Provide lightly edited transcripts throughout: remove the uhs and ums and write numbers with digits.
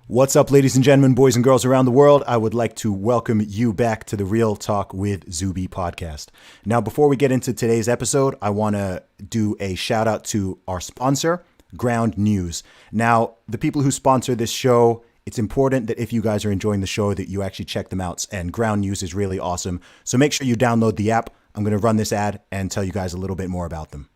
What's up, ladies and gentlemen, boys and girls around the world? I would like to welcome you back to the Real Talk with Zuby podcast. Now, before we get into today's episode, I want to do a shout out to our sponsor, Ground News. Now, the people who sponsor this show, it's important that if you guys are enjoying the show that you actually check them out, and Ground News is really awesome. So make sure you download the app. I'm going to run this ad and tell you guys a little bit more about them.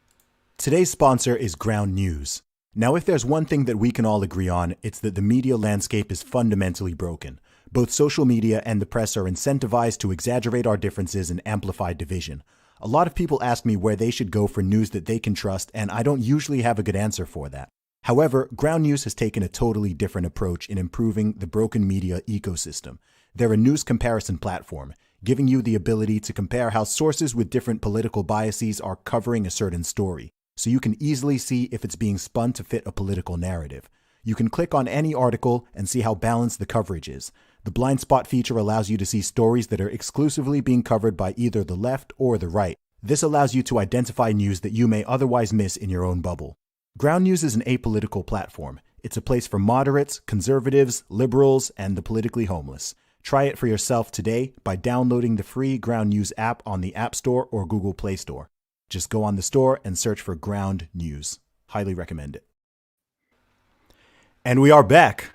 Today's sponsor is Ground News. Now, if there's one thing that we can all agree on, it's that the media landscape is fundamentally broken. Both social media and the press are incentivized to exaggerate our differences and amplify division. A lot of people ask me where they should go for news that they can trust, and I don't usually have a good answer for that. However, Ground News has taken a totally different approach in improving the broken media ecosystem. They're a news comparison platform, giving you the ability to compare how sources with different political biases are covering a certain story, so you can easily see if it's being spun to fit a political narrative. You can click on any article and see how balanced the coverage is. The blind spot feature allows you to see stories that are exclusively being covered by either the left or the right. This allows you to identify news that you may otherwise miss in your own bubble. Ground News is an apolitical platform. It's a place for moderates, conservatives, liberals, and the politically homeless. Try it for yourself today by downloading the free Ground News app on the App Store or Google Play Store. Just go on the store and search for Ground News. Highly recommend it. And we are back.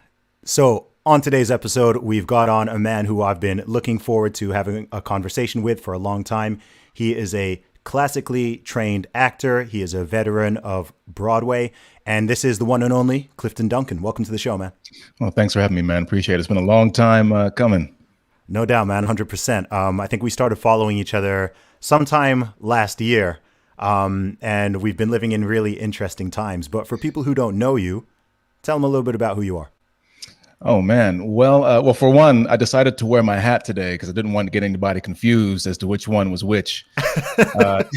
So on today's episode, we've got on a man who I've been looking forward to having a conversation with for a long time. He is a classically trained actor. He is a veteran of Broadway. And this is the one and only Clifton Duncan. Welcome to the show, man. Well, thanks for having me, man. Appreciate it. It's been a long time coming. No doubt, man. 100%. I think we started following each other sometime last year. And we've been living in really interesting times. But for people who don't know you, tell them a little bit about who you are. Oh, man. Well, for one, I decided to wear my hat today because I didn't want to get anybody confused as to which one was which. But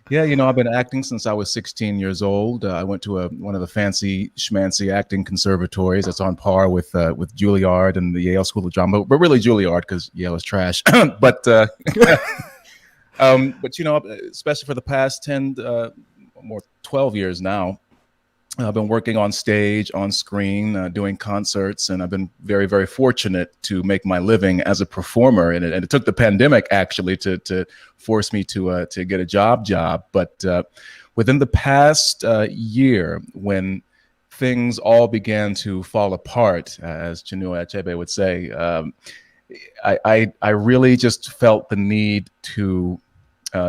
yeah, I've been acting since I was 16 years old. I went to one of the fancy schmancy acting conservatories that's on par with Juilliard and the Yale School of Drama, but really Juilliard because Yale is trash. But especially for the past 10 or 12 years now, I've been working on stage, on screen, doing concerts, and I've been very, very fortunate to make my living as a performer. And it took the pandemic actually to force me to get a job. But within the past year, when things all began to fall apart, as Chinua Achebe would say, I really just felt the need to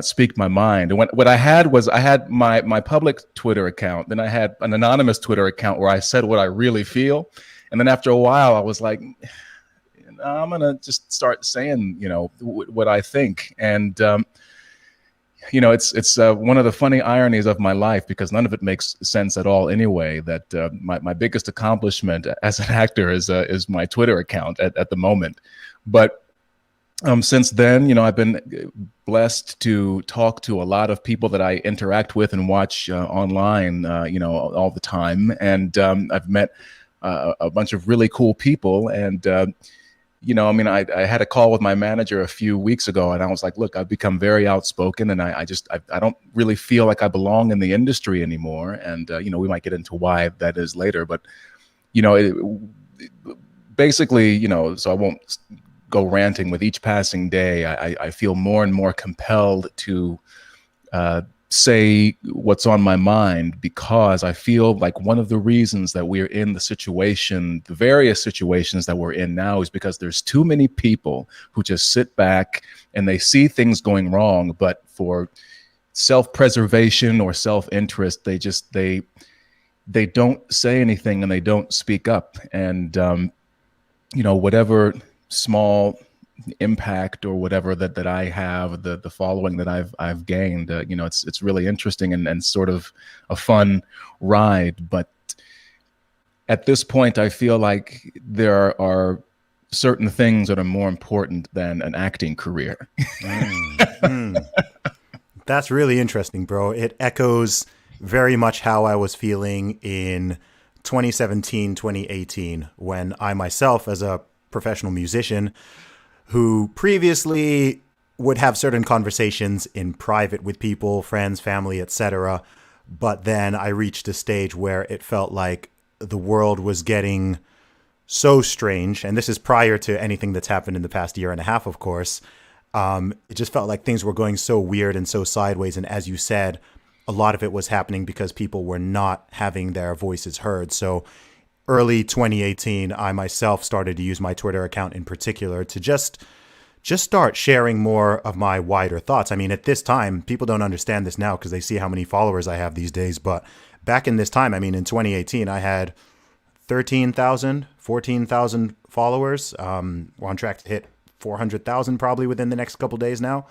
speak my mind. And what I had was my public Twitter account. Then I had an anonymous Twitter account where I said what I really feel. And then after a while, I was like, I'm going to just start saying, what I think. And, it's one of the funny ironies of my life because none of it makes sense at all anyway, that my biggest accomplishment as an actor is my Twitter account at the moment. But since then, I've been blessed to talk to a lot of people that I interact with and watch online, all the time. And I've met a bunch of really cool people. And, I had a call with my manager a few weeks ago and I was like, look, I've become very outspoken and I don't really feel like I belong in the industry anymore. And, we might get into why that is later. But, basically, so I won't go ranting with each passing day. I feel more and more compelled to say what's on my mind because I feel like one of the reasons that we're in the various situations that we're in now is because there's too many people who just sit back and they see things going wrong, but for self-preservation or self-interest, they don't say anything and they don't speak up. And whatever small impact or whatever that I have, the following that I've gained, it's really interesting and sort of a fun ride. But at this point, I feel like there are certain things that are more important than an acting career. That's really interesting, bro. It echoes very much how I was feeling in 2017, 2018, when I myself, as a professional musician who previously would have certain conversations in private with people, friends, family, etc. But then I reached a stage where it felt like the world was getting so strange, and this is prior to anything that's happened in the past year and a half, of course. It just felt like things were going so weird and so sideways. And as you said, a lot of it was happening because people were not having their voices heard. So early 2018, I myself started to use my Twitter account in particular to just start sharing more of my wider thoughts. I mean, at this time, people don't understand this now because they see how many followers I have these days. But back in this time, I mean, in 2018, I had 13,000, 14,000 followers. We're on track to hit 400,000 probably within the next couple days now.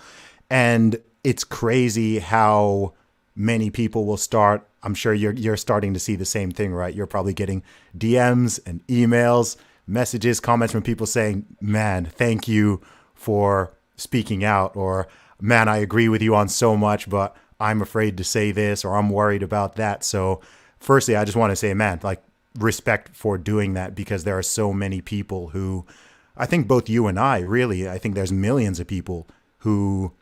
And it's crazy how many people will start. I'm sure you're starting to see the same thing, right? You're probably getting DMs and emails, messages, comments from people saying, man, thank you for speaking out, or man, I agree with you on so much, but I'm afraid to say this, or I'm worried about that. So firstly, I just want to say, man, like, respect for doing that, because there are so many people who, I think both you and I think there's millions of people who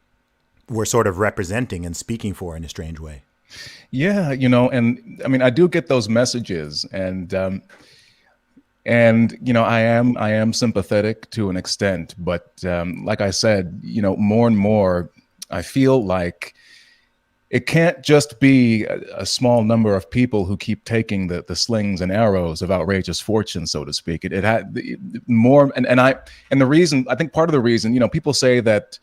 we're sort of representing and speaking for in a strange way. Yeah, and I mean, I do get those messages, and I am sympathetic to an extent, but like I said, more and more, I feel like it can't just be a small number of people who keep taking the slings and arrows of outrageous fortune, so to speak. It had more, and the reason, I think part of the reason, people say that,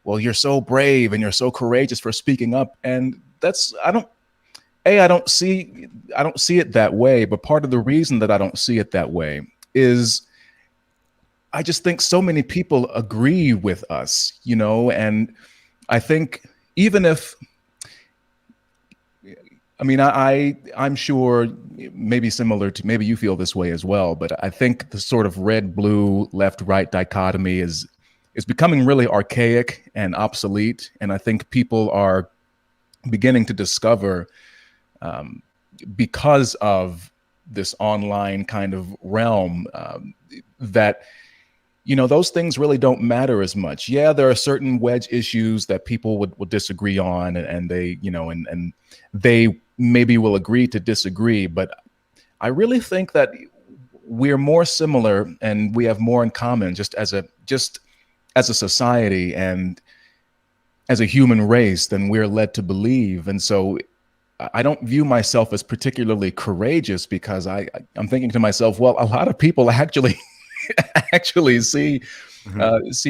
well, you're so brave and you're so courageous for speaking up, and I don't see it that way. But part of the reason that I don't see it that way is I just think so many people agree with us, and I think even if, I mean, I'm sure maybe maybe you feel this way as well, but I think the sort of red-blue, left-right dichotomy is becoming really archaic and obsolete. And I think people are beginning to discover, because of this online kind of realm, that those things really don't matter as much. Yeah, there are certain wedge issues that people would disagree on, and they, and they maybe will agree to disagree. But I really think that we're more similar and we have more in common just as a society and as a human race than we're led to believe. And so I don't view myself as particularly courageous, because I'm thinking to myself, well, a lot of people actually see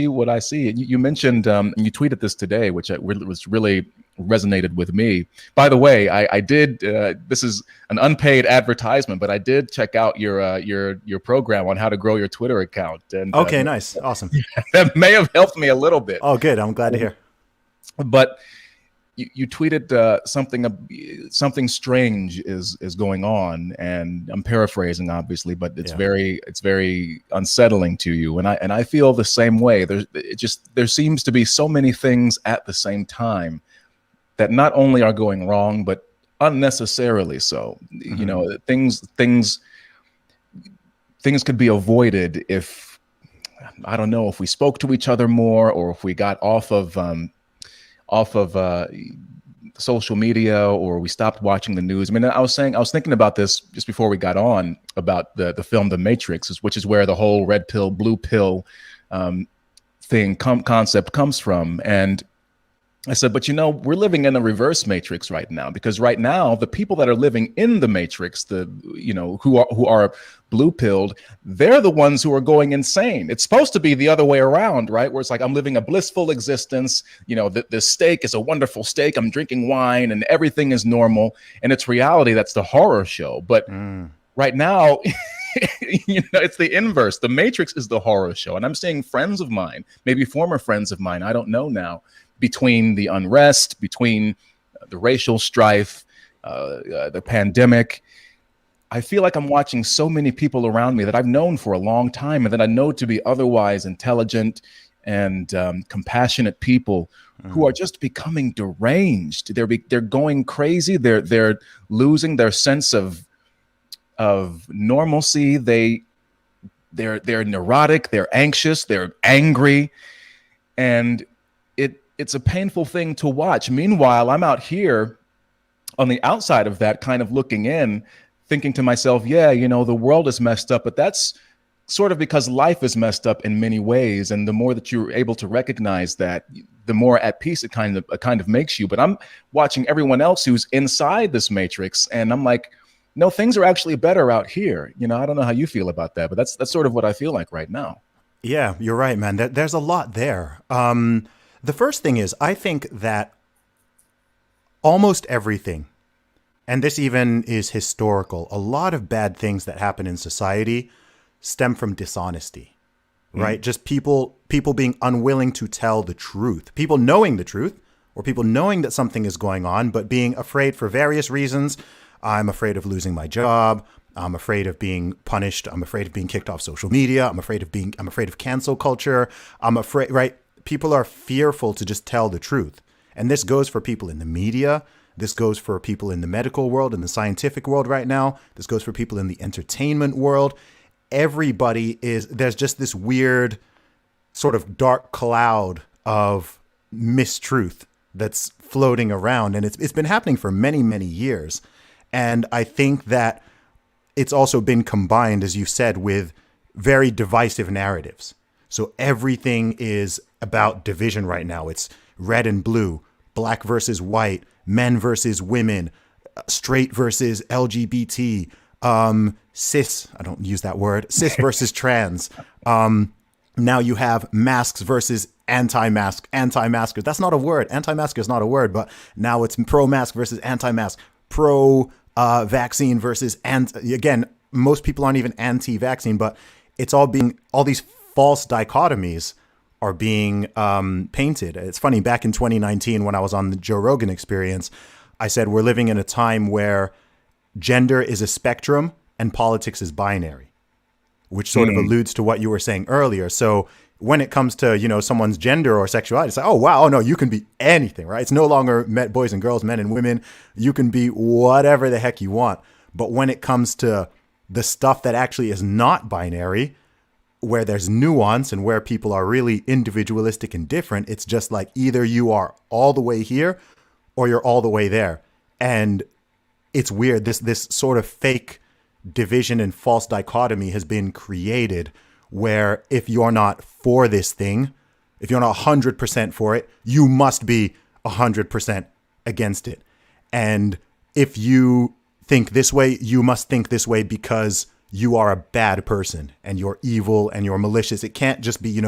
what I see. And you mentioned, and you tweeted this today, which was really resonated with me. By the way, I did. This is an unpaid advertisement, but I did check out your program on how to grow your Twitter account. And okay, nice, awesome. That may have helped me a little bit. Oh, good. I'm glad to hear. But you tweeted something strange is going on, and I'm paraphrasing, obviously, but it's very unsettling to you, and I feel the same way. There seems to be so many things at the same time that not only are going wrong, but unnecessarily so. Mm-hmm. Things could be avoided if, I don't know, if we spoke to each other more, or if we got off of social media, or we stopped watching the news. I mean, I was thinking about this just before we got on, about the film The Matrix, which is where the whole red pill, blue pill concept comes from. And I said, but we're living in a reverse matrix right now, because right now the people that are living in the matrix, who are blue pilled, they're the ones who are going insane. It's supposed to be the other way around, right? Where it's like, I'm living a blissful existence. The steak is a wonderful steak. I'm drinking wine and everything is normal. And it's reality that's the horror show. But right now, it's the inverse. The Matrix is the horror show. And I'm seeing friends of mine, maybe former friends of mine, I don't know now, between the unrest, between the racial strife, the pandemic, I feel like I'm watching so many people around me that I've known for a long time, and that I know to be otherwise intelligent and compassionate people who are just becoming deranged. They're going crazy. They're losing their sense of normalcy. They're neurotic. They're anxious. They're angry, and it's a painful thing to watch. Meanwhile, I'm out here on the outside of that, kind of looking in, thinking to myself, yeah, the world is messed up, but that's sort of because life is messed up in many ways. And the more that you're able to recognize that, the more at peace it kind of makes you. But I'm watching everyone else who's inside this matrix, and I'm like, no, things are actually better out here. I don't know how you feel about that, but that's sort of what I feel like right now. Yeah, you're right, man. There's a lot there. The first thing is, I think that almost everything, and this even is historical, a lot of bad things that happen in society stem from dishonesty, right? Just people being unwilling to tell the truth, people knowing the truth, or people knowing that something is going on, but being afraid for various reasons. I'm afraid of losing my job. I'm afraid of being punished. I'm afraid of being kicked off social media. I'm afraid of cancel culture. I'm afraid, right? People are fearful to just tell the truth. And this goes for people in the media. This goes for people in the medical world, in the scientific world right now. This goes for people in the entertainment world. There's just this weird sort of dark cloud of mistruth that's floating around. And it's been happening for many, many years. And I think that it's also been combined, as you said, with very divisive narratives. So everything is about division right now. It's red and blue, black versus white, men versus women, straight versus LGBT, cis, I don't use that word, cis versus trans. Now you have masks versus anti-maskers. That's not a word. Anti-masker is not a word, but now it's pro-mask versus anti-mask, pro-vaccine versus, again, most people aren't even anti-vaccine, but it's all these false dichotomies are being painted. It's funny, back in 2019, when I was on the Joe Rogan Experience, I said we're living in a time where gender is a spectrum and politics is binary, which sort of alludes to what you were saying earlier. So when it comes to, someone's gender or sexuality, it's like, oh, wow, oh, no, you can be anything, right? It's no longer boys and girls, men and women. You can be whatever the heck you want. But when it comes to the stuff that actually is not binary, where there's nuance and where people are really individualistic and different, it's just like either you are all the way here or you're all the way there. And it's weird. This sort of fake division and false dichotomy has been created where if you're not for this thing, if you're not 100% for it, you must be 100% against it. And if you think this way, you must think this way because you are a bad person and you're evil and you're malicious. It can't just be,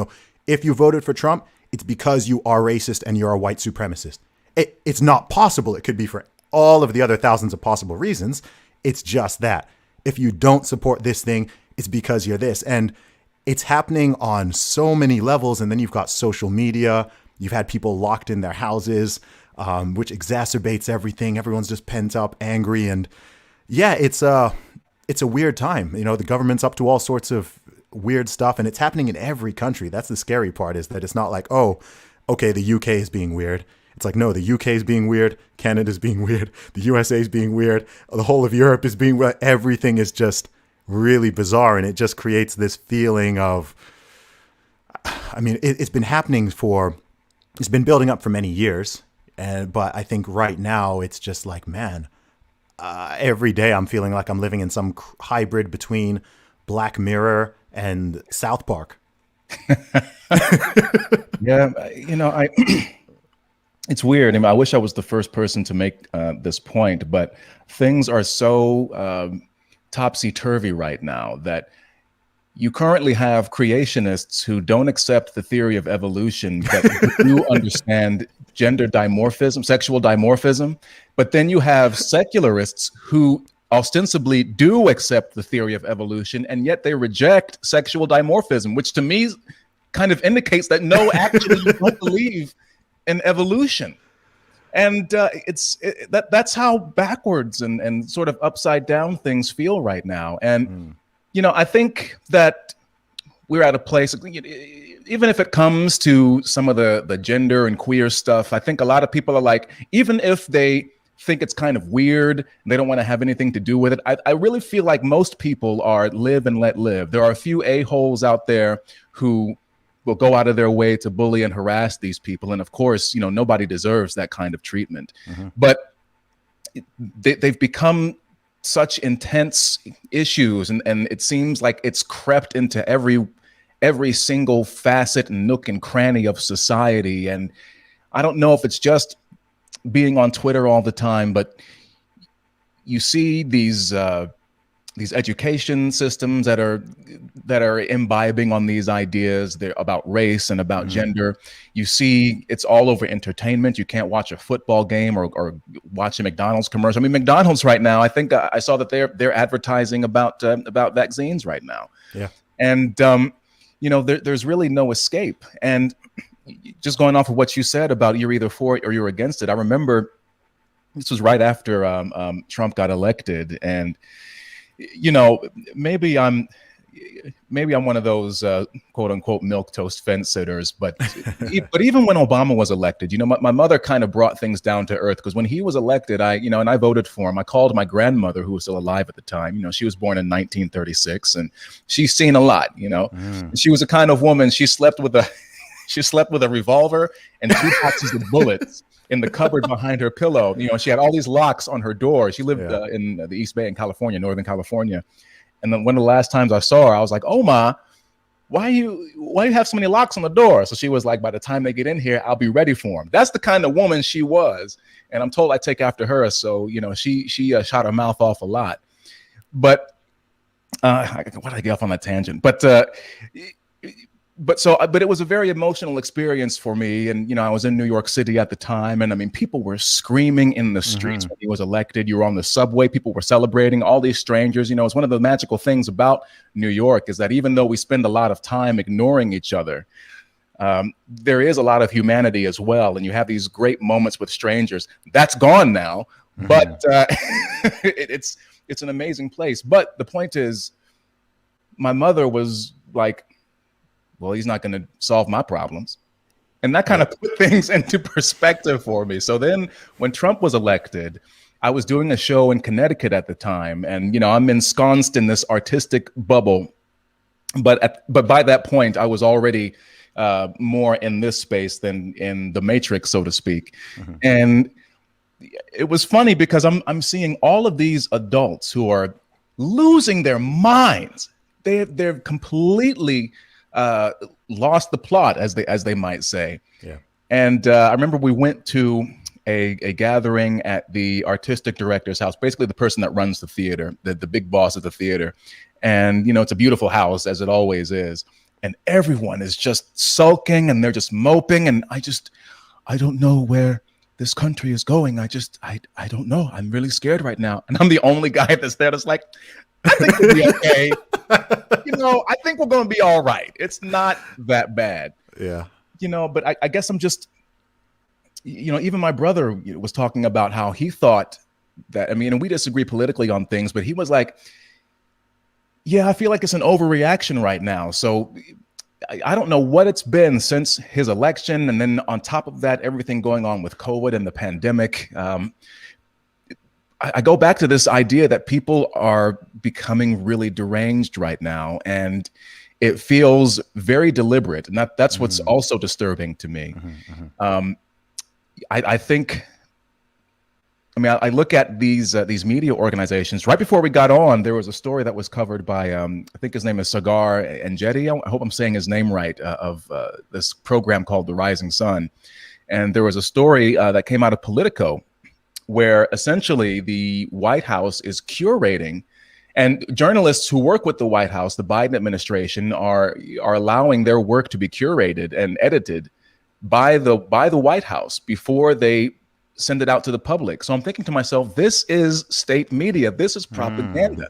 if you voted for Trump, it's because you are racist and you're a white supremacist. It's not possible. It could be for all of the other thousands of possible reasons. It's just that. If you don't support this thing, it's because you're this. And it's happening on so many levels. And then you've got social media. You've had people locked in their houses, which exacerbates everything. Everyone's just pent up, angry. And yeah, it's a weird time. The government's up to all sorts of weird stuff, and it's happening in every country. That's the scary part, is that it's not like, oh, okay, the UK is being weird. It's like, no, the UK is being weird. Canada's being weird. The USA is being weird. The whole of Europe is being weird. Everything is just really bizarre. And it just creates this feeling of, it's been happening it's been building up for many years. But I think right now it's just like, man, every day I'm feeling like I'm living in some hybrid between Black Mirror and South Park. Yeah, it's weird. I wish I was the first person to make this point, but things are so topsy-turvy right now that you currently have creationists who don't accept the theory of evolution, but do understand gender dimorphism, sexual dimorphism. But then you have secularists who ostensibly do accept the theory of evolution, and yet they reject sexual dimorphism, which to me kind of indicates that no, actually, you don't believe in evolution. And that's how backwards and sort of upside down things feel right now. And I think that we're at a place, even if it comes to some of the gender and queer stuff, I think a lot of people are like, even if they think it's kind of weird and they don't want to have anything to do with it, I really feel like most people are live and let live. There are a few a-holes out there who will go out of their way to bully and harass these people. And of course, nobody deserves that kind of treatment. But they've become such intense issues, and it seems like it's crept into every single facet and nook and cranny of society. And I don't know if it's just being on Twitter all the time, but you see these education systems that are imbibing on these ideas. They're about race and about gender. You see it's all over entertainment. You can't watch a football game or watch a McDonald's commercial. I mean, McDonald's right now, I think I saw that they're advertising about vaccines right now. Yeah. And there's really no escape. And just going off of what you said about you're either for it or you're against it, I remember this was right after Trump got elected, and maybe I'm one of those quote unquote milquetoast fence sitters, but even when Obama was elected, my mother kind of brought things down to earth, because when he was elected, and I voted for him. I called my grandmother, who was still alive at the time. She was born in 1936, and she's seen a lot. She was a kind of woman. She slept with a revolver and 2 boxes of bullets in the cupboard behind her pillow. She had all these locks on her door. She lived in the East Bay in California, Northern California. And then one of the last times I saw her, I was like, "Oh, Ma, why you have so many locks on the door?" So she was like, "By the time they get in here, I'll be ready for them." That's the kind of woman she was. And I'm told I take after her. So, she shot her mouth off a lot. But why did I get off on that tangent? But it was a very emotional experience for me. And, I was in New York City at the time. And I mean, people were screaming in the streets when he was elected. You were on the subway. People were celebrating, all these strangers. It's one of the magical things about New York is that even though we spend a lot of time ignoring each other, there is a lot of humanity as well. And you have these great moments with strangers. That's gone now. But it's an amazing place. But the point is, my mother was like, well, he's not going to solve my problems. And that kind of put things into perspective for me. So then when Trump was elected, I was doing a show in Connecticut at the time. And, I'm ensconced in this artistic bubble. But by that point, I was already more in this space than in the Matrix, so to speak. And it was funny because I'm seeing all of these adults who are losing their minds. They're completely lost the plot, as they might say. Yeah. And I remember we went to a gathering at the artistic director's house, basically the person that runs the theater, the big boss of the theater. And, it's a beautiful house, as it always is. And everyone is just sulking and they're just moping. And I don't know where this country is going. I don't know. I'm really scared right now. And I'm the only guy that's there that's like, I think we'll be okay. I think we're going to be all right. It's not that bad. Yeah. But I guess I'm just, even my brother was talking about how he thought that, and we disagree politically on things, but he was like, yeah, I feel like it's an overreaction right now. So I don't know what it's been since his election. And then on top of that, everything going on with COVID and the pandemic. I go back to this idea that people are becoming really deranged right now, and it feels very deliberate. And that's what's also disturbing to me. I think, I look at these media organizations. Right before we got on, there was a story that was covered by, I think his name is Sagar and Jetty. I hope I'm saying his name right, of this program called The Rising Sun. And there was a story that came out of Politico, where essentially the White House is curating, and journalists who work with the White House, the Biden administration, are allowing their work to be curated and edited by the White House before they send it out to the public. So I'm thinking to myself, this is state media. This is propaganda.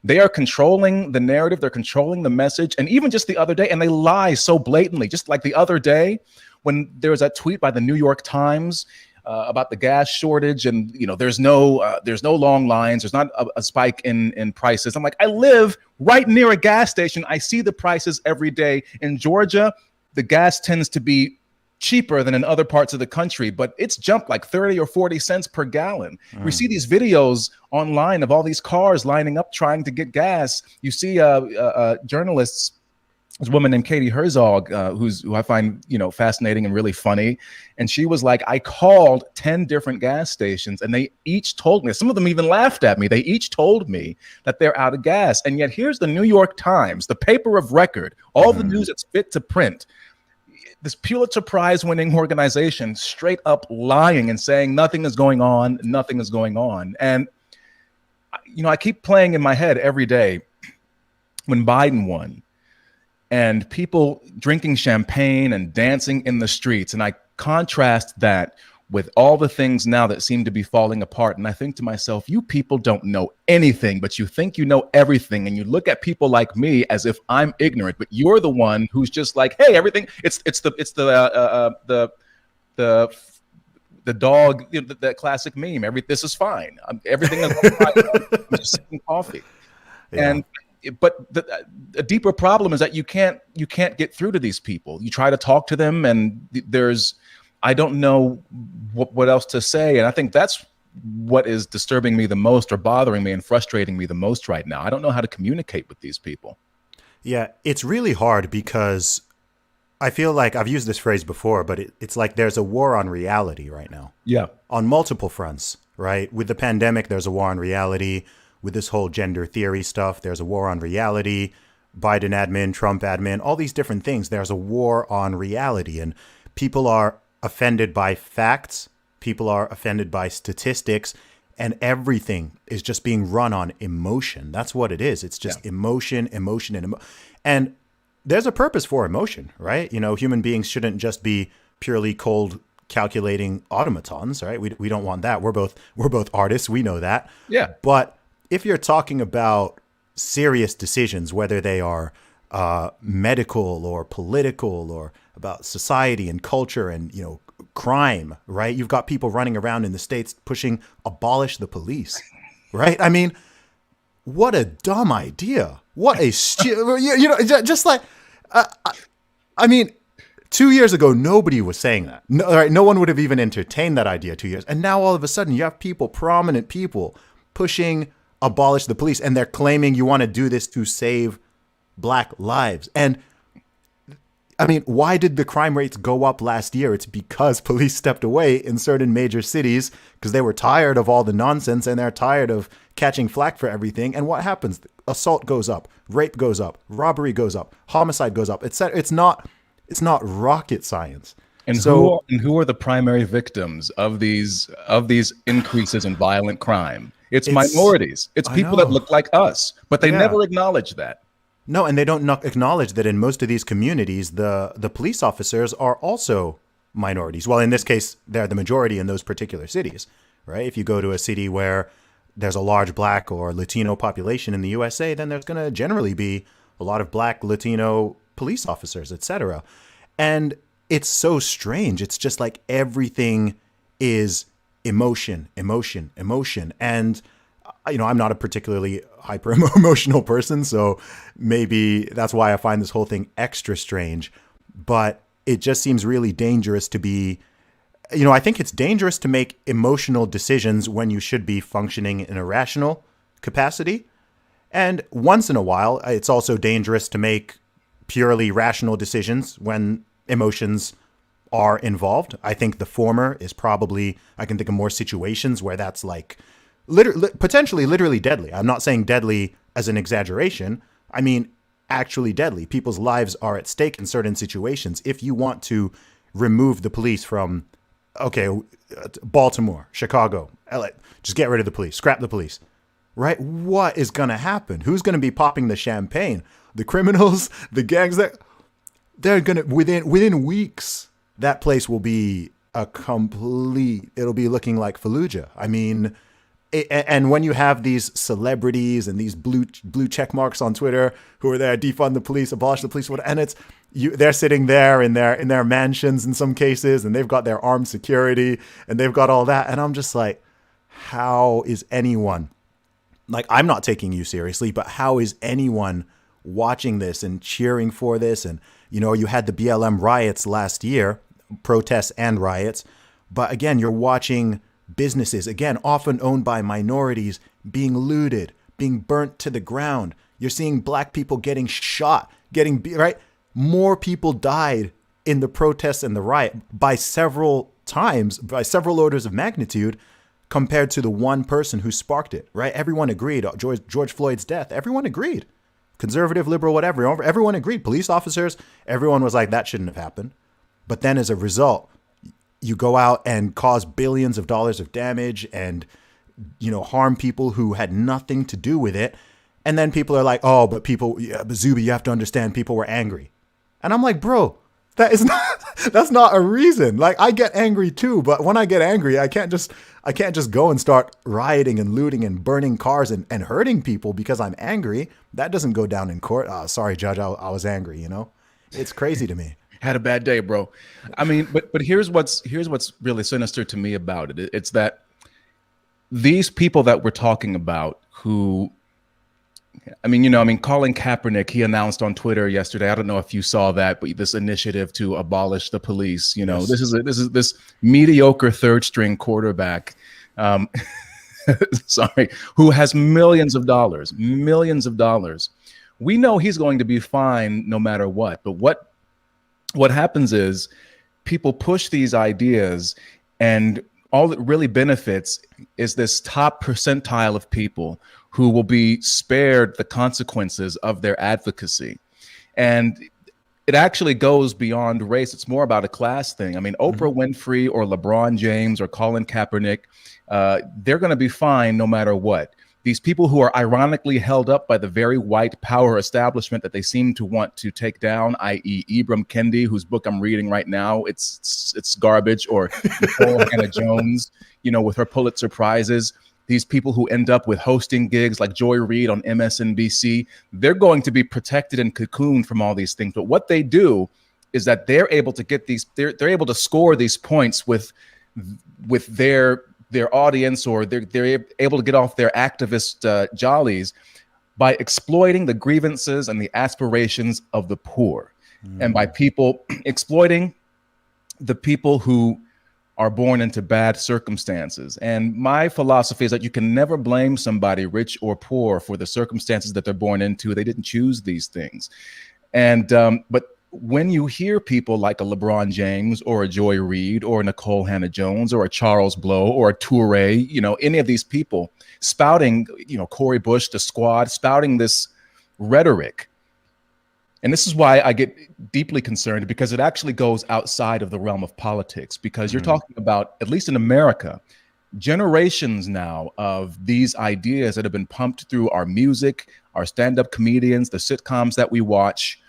They are controlling the narrative. They're controlling the message. And even just the other day, and they lie so blatantly, just like the other day when there was that tweet by the New York Times about the gas shortage, and there's no long lines, there's not a spike in prices. I'm like, I live right near a gas station. I see the prices every day. In Georgia, the gas tends to be cheaper than in other parts of the country, but it's jumped like 30 or 40 cents per gallon. We see these videos online of all these cars lining up trying to get gas. You see journalists this woman named Katie Herzog, who I find, fascinating and really funny. And she was like, I called 10 different gas stations and they each told me, some of them even laughed at me. They each told me that they're out of gas. And yet here's the New York Times, the paper of record, all the news that's fit to print. This Pulitzer Prize winning organization straight up lying and saying nothing is going on, nothing is going on. And, I keep playing in my head every day when Biden won, and people drinking champagne and dancing in the streets. And I contrast that with all the things now that seem to be falling apart. And I think to myself, you people don't know anything, but you think you know everything. And you look at people like me as if I'm ignorant, but you're the one who's just like, hey, everything, it's the dog, that classic meme. This is fine. Everything is fine. I'm just sipping coffee. Yeah. But a deeper problem is that you can't get through to these people. You try to talk to them, and I don't know what else to say. And I think that's what is disturbing me the most, or bothering me and frustrating me the most right now. I don't know how to communicate with these people. Yeah, it's really hard because I feel like I've used this phrase before, but it's like there's a war on reality right now. Yeah. On multiple fronts, right? With the pandemic, there's a war on reality. With this whole gender theory stuff, there's a war on reality. Biden admin, Trump admin, all these different things. There's a war on reality, and people are offended by facts. People are offended by statistics, and everything is just being run on emotion. That's what it is. It's just emotion. And there's a purpose for emotion, right? Human beings shouldn't just be purely cold, calculating automatons, right? We don't want that. We're both artists. We know that. Yeah. But if you're talking about serious decisions, whether they are medical or political or about society and culture and, crime, right? You've got people running around in the States pushing abolish the police, right? I mean, what a dumb idea. What a, just like, I mean, 2 years ago, nobody was saying that. No one would have even entertained that idea 2 years. And now all of a sudden you have prominent people pushing abolish the police, and they're claiming you want to do this to save Black lives. And I mean, why did the crime rates go up last year? It's because police stepped away in certain major cities because they were tired of all the nonsense and they're tired of catching flack for everything. And what happens? Assault goes up, rape goes up, robbery goes up, homicide goes up, etc. It's not rocket science. And who are the primary victims of these increases in violent crime? It's minorities. It's people that look like us, but they never acknowledge that. No, and they don't acknowledge that in most of these communities, the police officers are also minorities. Well, in this case, they're the majority in those particular cities, right? If you go to a city where there's a large Black or Latino population in the USA, then there's going to generally be a lot of Black, Latino police officers, etc. And it's so strange. It's just like everything is emotion. And I'm not a particularly hyper emotional person, so maybe that's why I find this whole thing extra strange. But it just seems really dangerous to be, I think it's dangerous to make emotional decisions when you should be functioning in a rational capacity. And once in a while, it's also dangerous to make purely rational decisions when emotions are involved. I think the former is probably, I can think of more situations where that's like potentially literally deadly. I'm not saying deadly as an exaggeration. I mean, actually deadly. People's lives are at stake in certain situations. If you want to remove the police from, Baltimore, Chicago, LA, just get rid of the police, scrap the police, right? What is going to happen? Who's going to be popping the champagne? The criminals, the gangs they're going to, within weeks, that place will be it'll be looking like Fallujah. I mean, and when you have these celebrities and these blue check marks on Twitter who are there, defund the police, abolish the police, and they're sitting there in their mansions in some cases, and they've got their armed security and they've got all that. And I'm just like, how is anyone, like, I'm not taking you seriously, but how is anyone watching this and cheering for this? And, you had the BLM riots last year, protests and riots. But again, you're watching businesses, again, often owned by minorities, being looted, being burnt to the ground. You're seeing black people getting shot, right? More people died in the protests and the riot by several times, by several orders of magnitude, compared to the one person who sparked it, right? Everyone agreed. George Floyd's death, everyone agreed. Conservative, liberal, whatever, everyone agreed. Police officers, everyone was like, that shouldn't have happened. But then as a result, you go out and cause billions of dollars of damage and, harm people who had nothing to do with it. And then people are like, oh, but Zuby, you have to understand, people were angry. And I'm like, bro, that's not a reason. Like, I get angry too, but when I get angry, I can't just go and start rioting and looting and burning cars and hurting people because I'm angry. That doesn't go down in court. Sorry, judge, I was angry, It's crazy to me. Had a bad day, bro. I mean, but here's what's really sinister to me about it. It's that these people that we're talking about who, Colin Kaepernick, he announced on Twitter yesterday, I don't know if you saw that, but this initiative to abolish the police, Yes. This is this mediocre third string quarterback, who has millions of dollars. We know he's going to be fine no matter what. But what happens is people push these ideas, and all it really benefits is this top percentile of people who will be spared the consequences of their advocacy. And it actually goes beyond race. It's more about a class thing. Oprah Winfrey or LeBron James or Colin Kaepernick, they're going to be fine no matter what. These people who are ironically held up by the very white power establishment that they seem to want to take down, i.e. Ibram Kendi, whose book I'm reading right now, it's garbage, or Nicole Hannah-Jones, with her Pulitzer Prizes. These people who end up with hosting gigs like Joy Reid on MSNBC, they're going to be protected and cocooned from all these things. But what they do is that they're able to get they're able to score these points with their audience, or they're able to get off their activist jollies by exploiting the grievances and the aspirations of the poor, and by people exploiting the people who are born into bad circumstances. And my philosophy is that you can never blame somebody, rich or poor, for the circumstances that they're born into. They didn't choose these things. And but when you hear people like a LeBron James or a Joy Reid or a Nicole Hannah-Jones or a Charles Blow or a Toure, any of these people spouting, Cori Bush, the Squad, spouting this rhetoric. And this is why I get deeply concerned, because it actually goes outside of the realm of politics, because you're talking about, at least in America, generations now of these ideas that have been pumped through our music, our stand-up comedians, the sitcoms that we watch.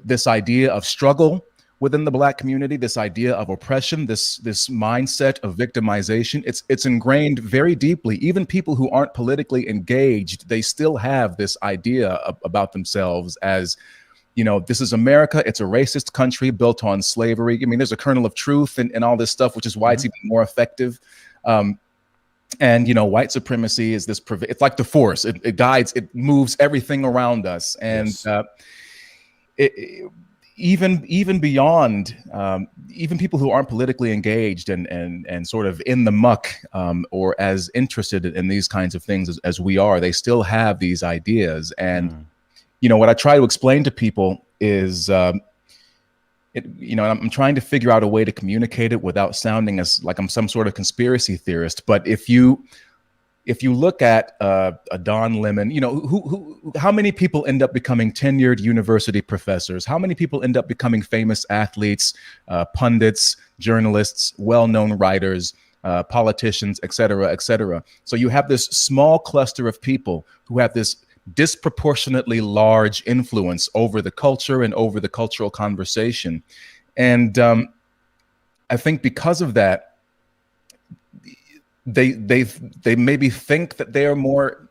This idea of struggle within the Black community, this idea of oppression, this mindset of victimization, it's ingrained very deeply. Even people who aren't politically engaged, they still have this idea about themselves as, this is America. It's a racist country built on slavery. There's a kernel of truth in all this stuff, which is why it's even more effective. And white supremacy is this. It's like the force. It guides. It moves everything around us. And even beyond, even people who aren't politically engaged and sort of in the muck, or as interested in these kinds of things as we are, they still have these ideas. And what I try to explain to people is, I'm trying to figure out a way to communicate it without sounding as like I'm some sort of conspiracy theorist. But if you look at a Don Lemon, how many people end up becoming tenured university professors? How many people end up becoming famous athletes, pundits, journalists, well-known writers, politicians, et cetera, et cetera? So you have this small cluster of people who have this disproportionately large influence over the culture and over the cultural conversation. And I think because of that, they maybe think that they are more,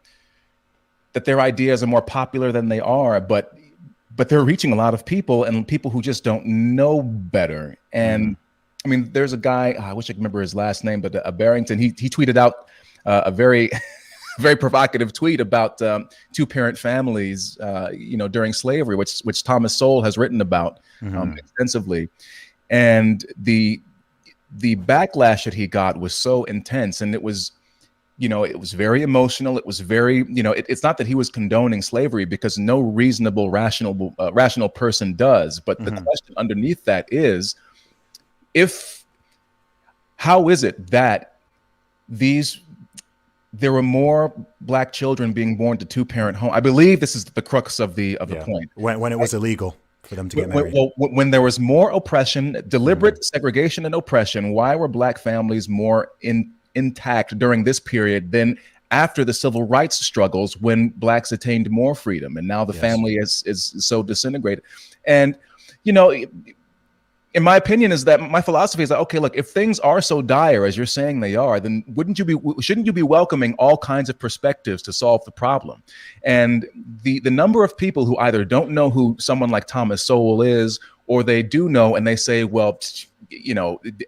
that their ideas are more popular than they are, but they're reaching a lot of people, and people who just don't know better. And there's a guy, I wish I could remember his last name, but Barrington, he tweeted out a very very provocative tweet about two-parent families, during slavery, which Thomas Sowell has written about extensively. And the backlash that he got was so intense, and it was it was very emotional. It was very, it's not that he was condoning slavery, because no reasonable, rational person does. But the question underneath that is, how is it that there were more Black children being born to two-parent home? I believe this is the crux of the point. When it was illegal for them to get married. When there was more oppression, deliberate segregation and oppression, why were Black families more intact during this period than after the civil rights struggles, when Blacks attained more freedom, and now the family is so disintegrated? And in my opinion, is that my philosophy is that, okay, look, if things are so dire as you're saying they are, then shouldn't you be welcoming all kinds of perspectives to solve the problem? And the number of people who either don't know who someone like Thomas Sowell is, or they do know and they say, well,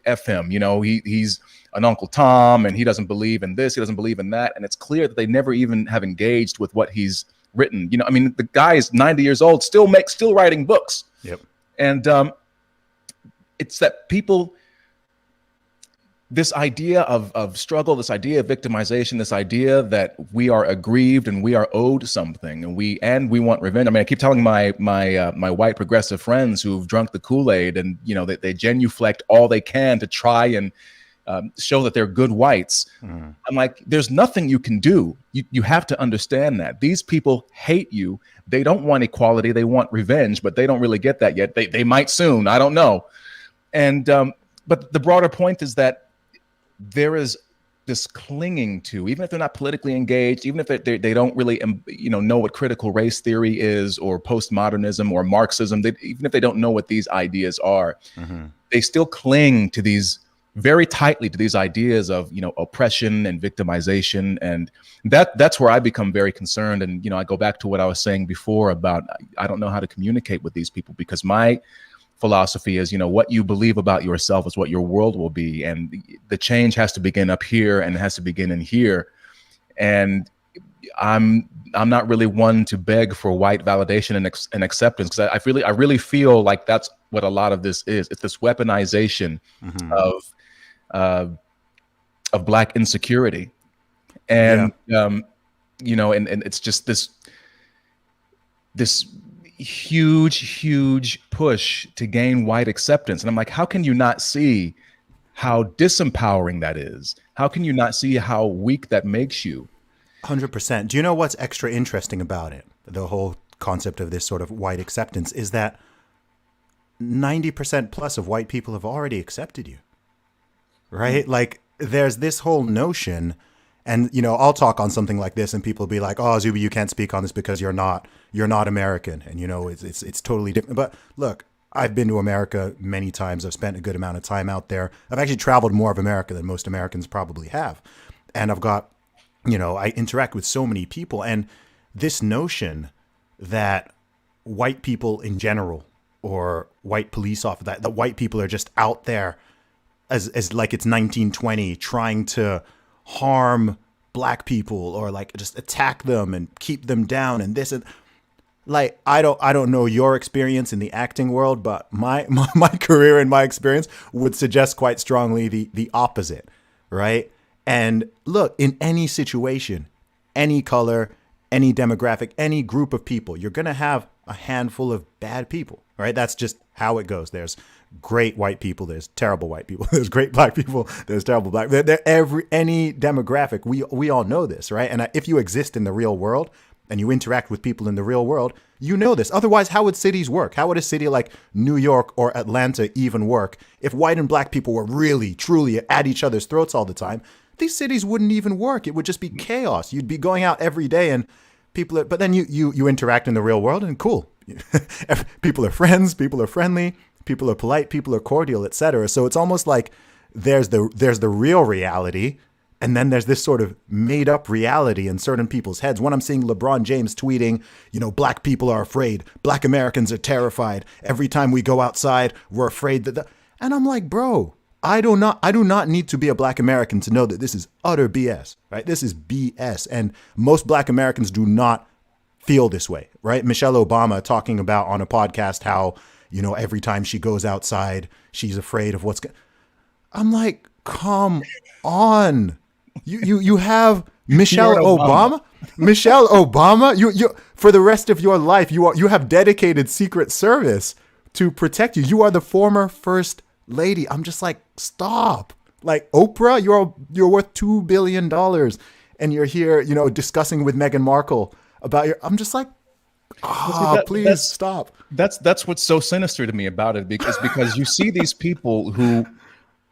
F him, he's an Uncle Tom and he doesn't believe in this, he doesn't believe in that. And it's clear that they never even have engaged with what he's written. The guy is 90 years old, still writing books. Yep. And it's that people, this idea of struggle, this idea of victimization, this idea that we are aggrieved and we are owed something, and we want revenge. I keep telling my white progressive friends who've drunk the Kool-Aid, and they genuflect all they can to try and show that they're good whites. I'm like, there's nothing you can do. You have to understand that these people hate you. They don't want equality. They want revenge, but they don't really get that yet. They might soon. I don't know. And but the broader point is that there is this clinging to, even if they're not politically engaged, even if they don't really know what critical race theory is, or postmodernism or Marxism, even if they don't know what these ideas are, they still cling to these very tightly to these ideas of oppression and victimization. And that's where I become very concerned. And I go back to what I was saying before about, I don't know how to communicate with these people, because my philosophy is, what you believe about yourself is what your world will be. And the change has to begin up here, and it has to begin in here. And I'm not really one to beg for white validation and acceptance, because I really feel like that's what a lot of this is. It's this weaponization of Black insecurity. And and it's just this huge push to gain white acceptance. And I'm like, how can you not see how disempowering that is? How can you not see how weak that makes you? 100%. Do you know what's extra interesting about it? The whole concept of this sort of white acceptance is that 90% plus of white people have already accepted you, right? Like, there's this whole notion. And, I'll talk on something like this and people will be like, oh, Zuby, you can't speak on this because you're not American. And, it's totally different. But look, I've been to America many times. I've spent a good amount of time out there. I've actually traveled more of America than most Americans probably have. And I've got, I interact with so many people. And this notion that white people in general, or white police officers, that white people are just out there as like it's 1920 trying to harm Black people, or like just attack them and keep them down, and this, and like, I don't know your experience in the acting world, but my career and my experience would suggest quite strongly the opposite, right? And look, in any situation, any color, any demographic, any group of people, you're going to have a handful of bad people, right? That's just how it goes. There's great white people, there's terrible white people, there's great Black people, there's terrible Black. Any demographic, we all know this, right? And if you exist in the real world and you interact with people in the real world, you know this. Otherwise, how would cities work? How would a city like New York or Atlanta even work if white and Black people were really, truly at each other's throats all the time? These cities wouldn't even work. It would just be chaos. You'd be going out every day and but then you interact in the real world, and cool. People are friends, people are friendly, people are polite, people are cordial, etc. So it's almost like there's the real reality, and then there's this sort of made up reality in certain people's heads. When I'm seeing LeBron James tweeting, Black people are afraid, Black Americans are terrified. Every time we go outside, we're afraid and I'm like, bro, I do not need to be a Black American to know that this is utter BS, right? This is BS. And most Black Americans do not feel this way, right? Michelle Obama talking about on a podcast how, every time she goes outside, she's afraid of I'm like, come on. You have You're Michelle an Obama. Obama. Michelle Obama. You for the rest of your life, you have dedicated Secret Service to protect you. You are the former first lady. I'm just like, stop. Like Oprah, you're worth $2 billion, and you're here, discussing with Meghan Markle about your. I'm just like, please stop. That's what's so sinister to me about it, because you see these people who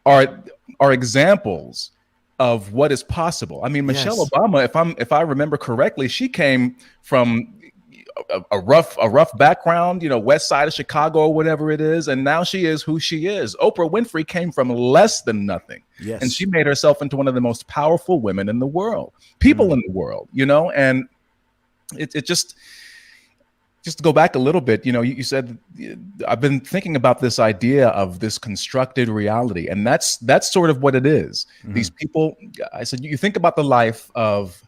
are examples of what is possible. I mean, Michelle Yes. Obama, if I remember correctly, she came from a rough background, west side of Chicago or whatever it is, and now she is who she is. Oprah Winfrey came from less than nothing, Yes. and she made herself into one of the most powerful women in the world, people in the world, and it just to go back a little bit, you said, I've been thinking about this idea of this constructed reality, and that's sort of what it is. These people, I said, you think about the life of,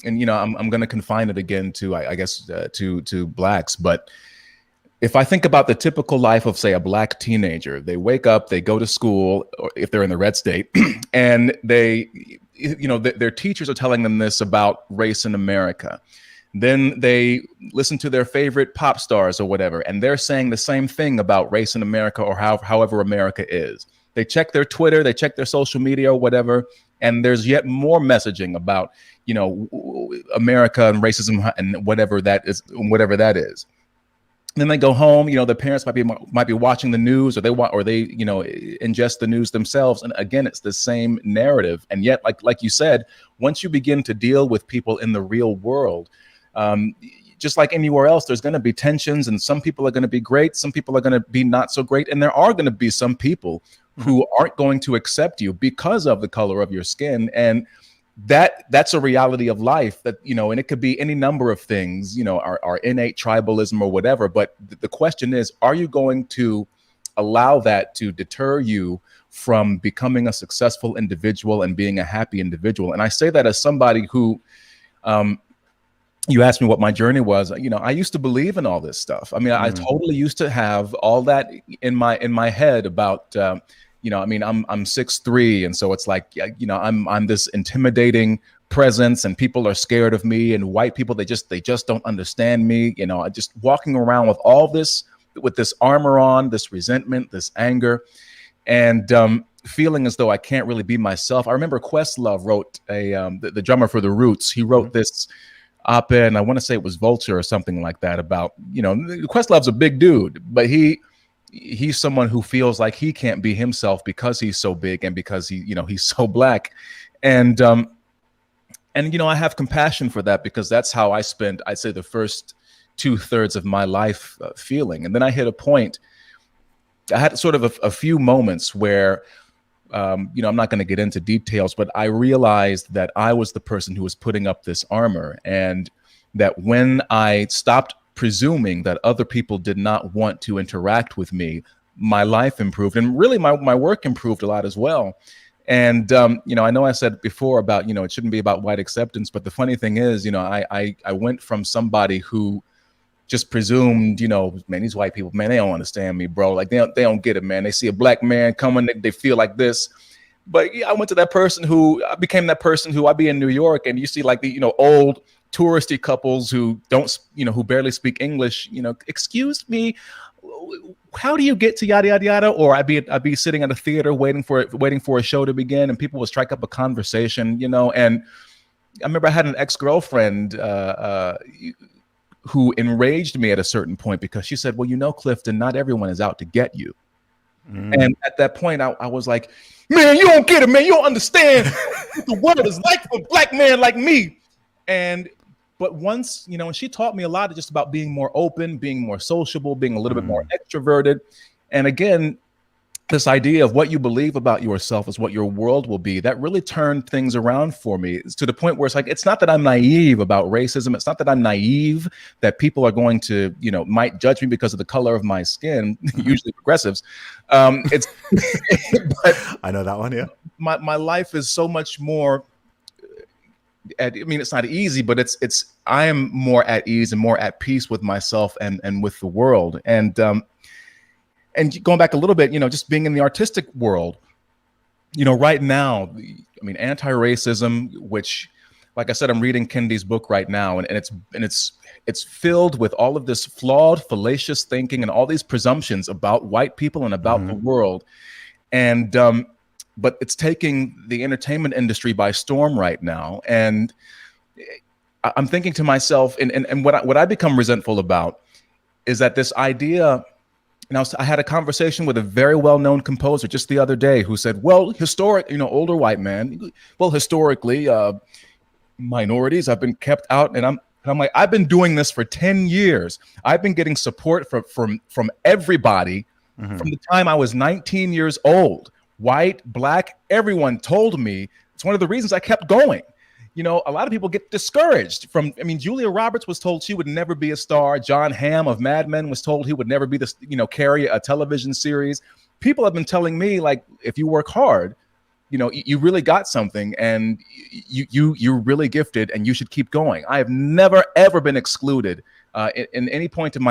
and I'm going to confine it again to, I guess, to blacks, but if I think about the typical life of, say, a black teenager, they wake up, they go to school, or if they're in the red state, and they, their teachers are telling them this about race in America. Then they listen to their favorite pop stars or whatever, and they're saying the same thing about race in America, or however America is. They check their Twitter, they check their social media or whatever, and there's yet more messaging about, America and racism and whatever that is. Then they go home, their parents might be watching the news, or they ingest the news themselves, and again, it's the same narrative. And yet, like you said, once you begin to deal with people in the real world, just like anywhere else, there's going to be tensions, and some people are going to be great, some people are going to be not so great, and there are going to be some people who aren't going to accept you because of the color of your skin. And that's a reality of life, that and it could be any number of things, our innate tribalism or whatever. But the question is, are you going to allow that to deter you from becoming a successful individual and being a happy individual? And I say that as somebody who, you asked me what my journey was. I used to believe in all this stuff. I mean, I totally used to have all that in my head about, I'm 6'3", and so it's like, I'm this intimidating presence, and people are scared of me, and white people, they just don't understand me. I just walking around with all this, with this armor on, this resentment, this anger, and feeling as though I can't really be myself. I remember Questlove wrote the drummer for The Roots. He wrote this op-ed, and I want to say it was Vulture or something like that, about, Questlove's a big dude, but he's someone who feels like he can't be himself because he's so big and because he's so black. And I have compassion for that, because that's how I spent, I'd say, the first 2/3 of my life feeling. And then I hit a point, I had sort of a few moments where, I'm not going to get into details, but I realized that I was the person who was putting up this armor, and that when I stopped presuming that other people did not want to interact with me, my life improved, and really my work improved a lot as well. And I know I said before about it shouldn't be about white acceptance, but the funny thing is, I went from somebody who just presumed, man, these white people, man, they don't understand me, bro. Like they don't get it, man. They see a black man coming, they feel like this. But I went to I became that person who, I'd be in New York, and you see like the, old touristy couples who don't, who barely speak English, excuse me, how do you get to yada, yada, yada? Or I'd be sitting at a theater waiting for a show to begin, and people would strike up a conversation, and I remember I had an ex-girlfriend, who enraged me at a certain point, because she said, well, Clifton, not everyone is out to get you. And at that point, I was like, man, you don't get it, man. You don't understand what the world is like for a black man like me. But once, and she taught me a lot of just about being more open, being more sociable, being a little bit more extroverted. And again, this idea of what you believe about yourself is what your world will be, that really turned things around for me. It's to the point where it's like, it's not that I'm naive about racism. It's not that I'm naive that people are going to, might judge me because of the color of my skin, usually progressives. But I know that one, yeah. My life is so much more, it's not easy, but I am more at ease and more at peace with myself and with the world. And going back a little bit, just being in the artistic world, right now, I mean, anti-racism, which, like I said, I'm reading Kendi's book right now, and it's filled with all of this flawed, fallacious thinking and all these presumptions about white people and about the world. And but it's taking the entertainment industry by storm right now. And I'm thinking to myself, and what I become resentful about is that this idea. And I had a conversation with a very well-known composer just the other day who said, well, older white man, well, historically, minorities have been kept out. And I'm like, I've been doing this for 10 years. I've been getting support from everybody from the time I was 19 years old. White, black, everyone told me it's one of the reasons I kept going. A lot of people get discouraged Julia Roberts was told she would never be a star. John Hamm of Mad Men was told he would never be carry a television series. People have been telling me, like, if you work hard, you really got something, and you're really gifted, and you should keep going. I have never ever been excluded in any point of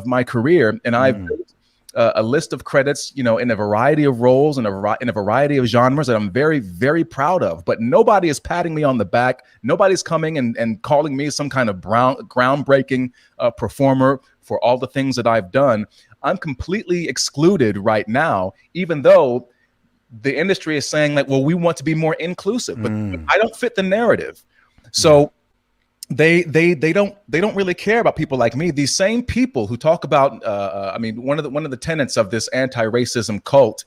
my career, and I've built a list of credits, in a variety of roles and in a variety of genres that I'm very, very proud of. But nobody is patting me on the back. Nobody's coming and calling me some kind of groundbreaking performer for all the things that I've done. I'm completely excluded right now, even though the industry is saying, like, well, we want to be more inclusive, but I don't fit the narrative. So they don't really care about people like me. These same people who talk about, one of the tenets of this anti-racism cult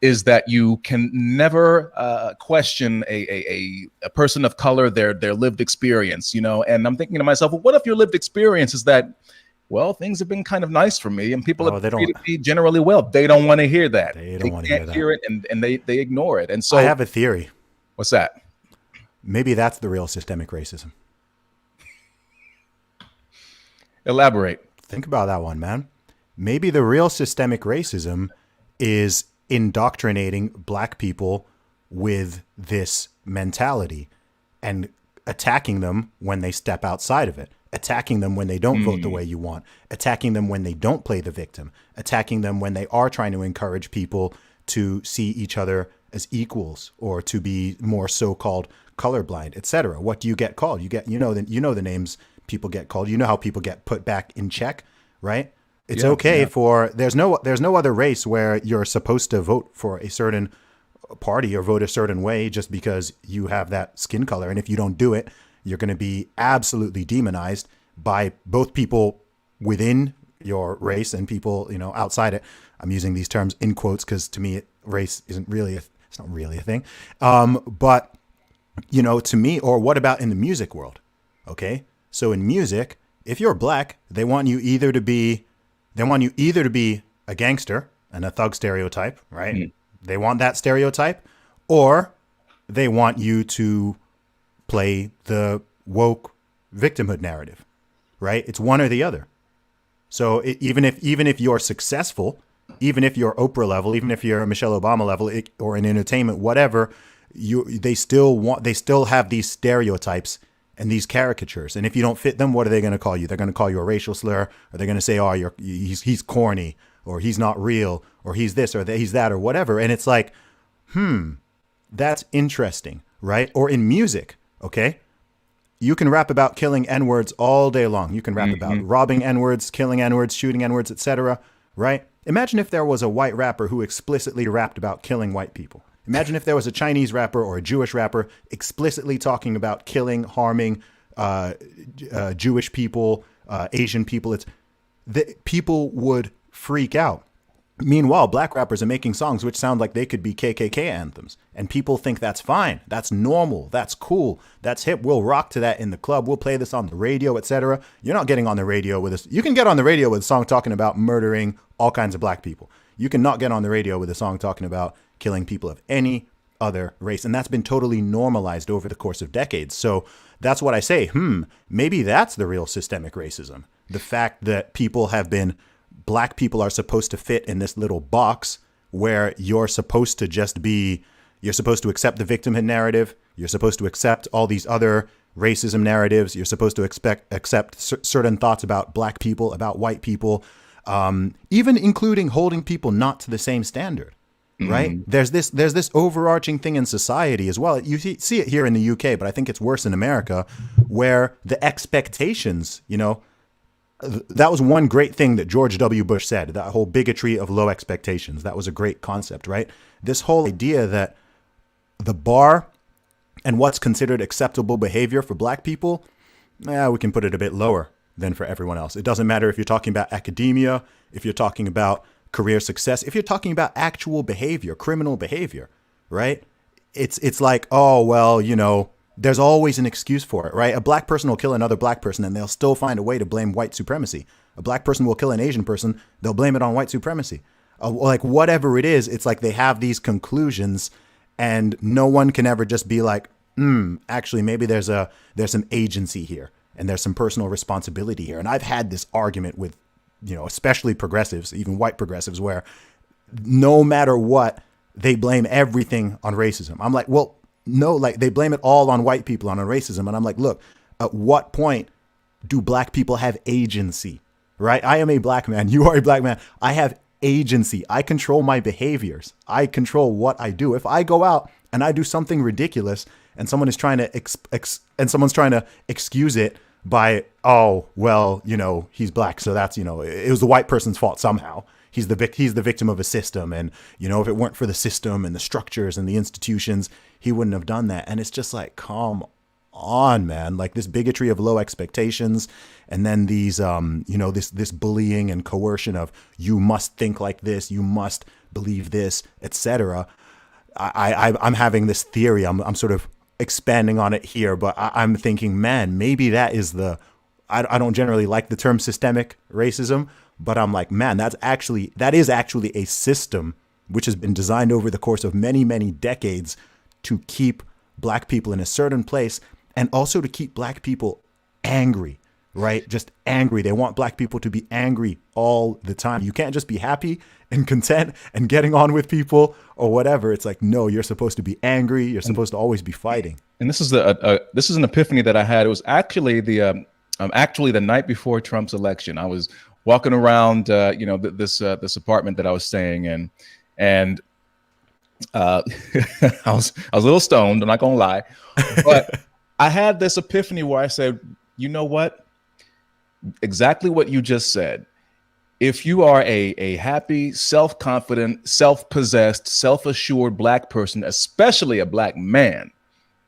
is that you can never question a person of color, their lived experience, And I'm thinking to myself, well, what if your lived experience is that, well, things have been kind of nice for me and people have treated me generally well? They don't want to hear that. They can't hear it, and they ignore it. And so I have a theory. What's that? Maybe that's the real systemic racism. Elaborate. Think about that one, man. Maybe the real systemic racism is indoctrinating black people with this mentality and attacking them when they step outside of it, attacking them when they don't vote the way you want, attacking them when they don't play the victim, attacking them when they are trying to encourage people to see each other as equals or to be more so-called colorblind, etc. What do you get called? You get, the names people get called. You know how people get put back in check, right? It's for there's no other race where you're supposed to vote for a certain party or vote a certain way just because you have that skin color. And if you don't do it, you're going to be absolutely demonized by both people within your race and people, outside it. I'm using these terms in quotes because to me, race isn't really it's not really a thing. But to me, or what about in the music world? Okay. So in music, if you're black, they want you either to be a gangster and a thug stereotype, right? They want that stereotype, or they want you to play the woke victimhood narrative, right? It's one or the other. So even if you're successful, even if you're Oprah level, even if you're Michelle Obama level, or in entertainment, whatever, they still have these stereotypes and these caricatures. And if you don't fit them, what are they going to call you? They're going to call you a racial slur, or they're going to say, oh, he's corny, or he's not real, or he's this, or he's that, or whatever. And it's like, that's interesting, right? Or in music, okay? You can rap about killing N-words all day long. You can rap about robbing N-words, killing N-words, shooting N-words, etc., right? Imagine if there was a white rapper who explicitly rapped about killing white people. Imagine if there was a Chinese rapper or a Jewish rapper explicitly talking about killing, harming Jewish people, Asian people. People would freak out. Meanwhile, black rappers are making songs which sound like they could be KKK anthems. And people think that's fine. That's normal. That's cool. That's hip. We'll rock to that in the club. We'll play this on the radio, etc. You're not getting on the radio with this. You can get on the radio with a song talking about murdering all kinds of black people. You cannot get on the radio with a song talking about killing people of any other race. And that's been totally normalized over the course of decades. So that's what I say. Maybe that's the real systemic racism. The fact that black people are supposed to fit in this little box where you're supposed to accept the victimhood narrative. You're supposed to accept all these other racism narratives. You're supposed to accept certain thoughts about black people, about white people, even including holding people not to the same standard. right? There's this overarching thing in society as well. You see it here in the UK, but I think it's worse in America, where the expectations, that was one great thing that George W. Bush said, that whole bigotry of low expectations. That was a great concept, right? This whole idea that the bar and what's considered acceptable behavior for black people, we can put it a bit lower than for everyone else. It doesn't matter if you're talking about academia, if you're talking about career success, if you're talking about actual behavior, criminal behavior, right? It's like, oh, well, there's always an excuse for it, right? A black person will kill another black person and they'll still find a way to blame white supremacy. A black person will kill an Asian person, they'll blame it on white supremacy. Like whatever it is, it's like they have these conclusions and no one can ever just be like, actually, maybe there's some agency here and there's some personal responsibility here. And I've had this argument with, especially progressives, even white progressives, where no matter what, they blame everything on racism. I'm like, well, no, like they blame it all on white people, on racism. And I'm like, look, at what point do black people have agency, right? I am a black man. You are a black man. I have agency. I control my behaviors. I control what I do. If I go out and I do something ridiculous and someone is trying to excuse it by, oh, well, he's black, so that's, it was the white person's fault somehow. He's the victim of a system. And, if it weren't for the system and the structures and the institutions, he wouldn't have done that. And it's just like, come on, man, like this bigotry of low expectations. And then these, this bullying and coercion of you must think like this, you must believe this, etc. I'm having this theory. I'm sort of expanding on it here, but I'm thinking, man, maybe that is I don't generally like the term systemic racism, but I'm like, man, that is actually a system which has been designed over the course of many, many decades to keep black people in a certain place and also to keep black people angry, right? Just angry. They want black people to be angry all the time. You can't just be happy and content and getting on with people or whatever. It's like, no, you're supposed to be angry. You're supposed to always be fighting. And this is an epiphany that I had. It was actually the night before Trump's election. I was walking around, this apartment that I was staying in, and I was a little stoned. I'm not gonna lie, but I had this epiphany where I said, you know what? Exactly what you just said. If you are a happy, self-confident, self-possessed, self-assured black person, especially a black man,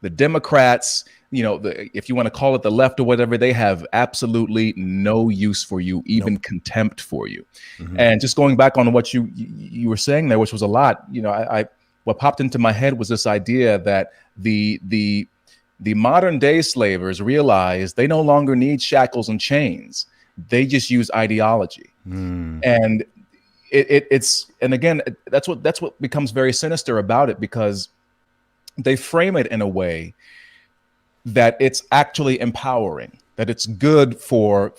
the Democrats, if you want to call it the left or whatever, they have absolutely no use for you, even contempt for you. Mm-hmm. And just going back on what you were saying there, which was a lot, what popped into my head was this idea that the modern day slavers realized they no longer need shackles and chains. They just use ideology. And that's what becomes very sinister about it, because they frame it in a way that it's actually empowering, that it's good for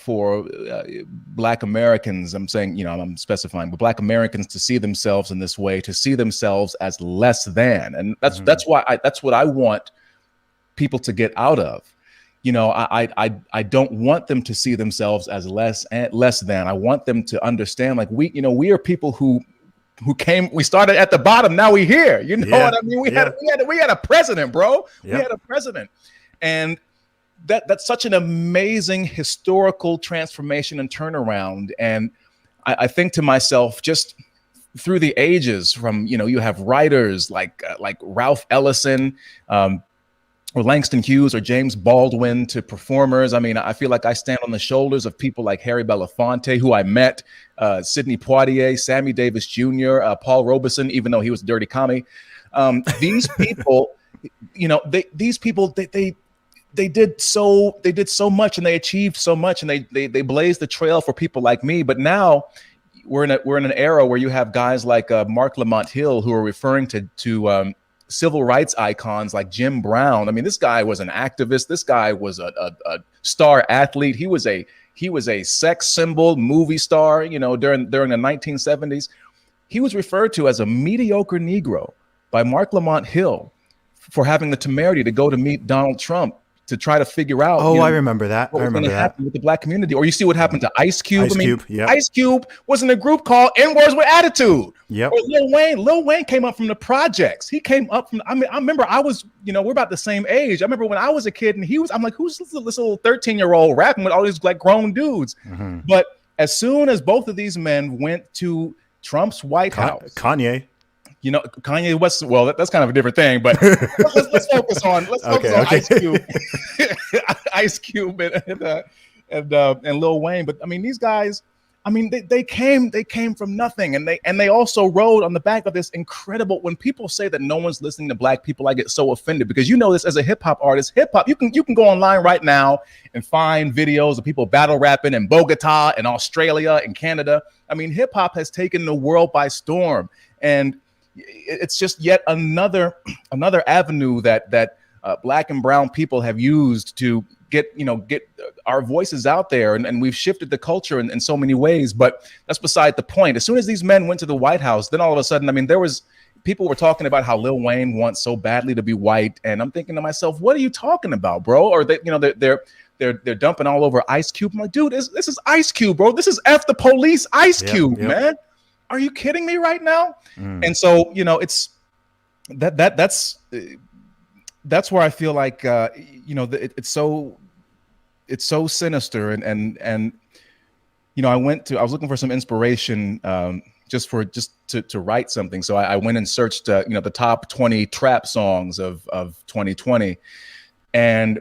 Black Americans. I'm saying, I'm specifying, but Black Americans to see themselves in this way, to see themselves as less than, and that's what I want people to get out of. I don't want them to see themselves as less than. I want them to understand, like, we are people who we started at the bottom. Now we're here. What I mean? We had a president, bro. Yep. We had a president. And that's such an amazing historical transformation and turnaround. And I think to myself, just through the ages, from, you have writers like Ralph Ellison, or Langston Hughes or James Baldwin, to performers. I mean, I feel like I stand on the shoulders of people like Harry Belafonte, who I met, Sidney Poitier, Sammy Davis Jr., Paul Robeson, even though he was a dirty commie. These people, they did so much, and they achieved so much, and they blazed the trail for people like me. But now we're in an era where you have guys like Mark Lamont Hill, who are referring to civil rights icons like Jim Brown. I mean, this guy was an activist. This guy was a star athlete. He was a sex symbol, movie star, during the 1970s. He was referred to as a mediocre Negro by Mark Lamont Hill for having the temerity to go to meet Donald Trump to try to figure out. Oh, I remember that. What was going to happen with the black community, or you see what happened to Ice Cube. Ice Cube was in a group called N-Words with Attitude. Yep. Or Lil Wayne came up from the projects. He came up from. I remember I was, we're about the same age. I remember when I was a kid, and I'm like, who's this little 13-year-old rapping with all these like grown dudes? Mm-hmm. But as soon as both of these men went to Trump's White House, Kanye West. Well, that's kind of a different thing, but let's focus on Ice Cube, Ice Cube, and Lil Wayne. But I mean, these guys, they came from nothing, and they also rode on the back of this incredible. When people say that no one's listening to black people, I get so offended, because this as a hip hop artist, you can go online right now and find videos of people battle rapping in Bogota and Australia and Canada. I mean, hip hop has taken the world by storm, and it's just yet another avenue that black and brown people have used to get our voices out there, and we've shifted the culture in so many ways. But that's beside the point. As soon as these men went to the White House, then all of a sudden, people were talking about how Lil Wayne wants so badly to be white, and I'm thinking to myself, what are you talking about, bro? Or they're dumping all over Ice Cube. I'm like, dude, this is Ice Cube, bro. This is F the police Ice Cube, man. Are you kidding me right now? And so, it's that's where I feel like, it's so sinister. And I was looking for some inspiration, just to write something. So I went and searched, the top 20 trap songs of 2020. And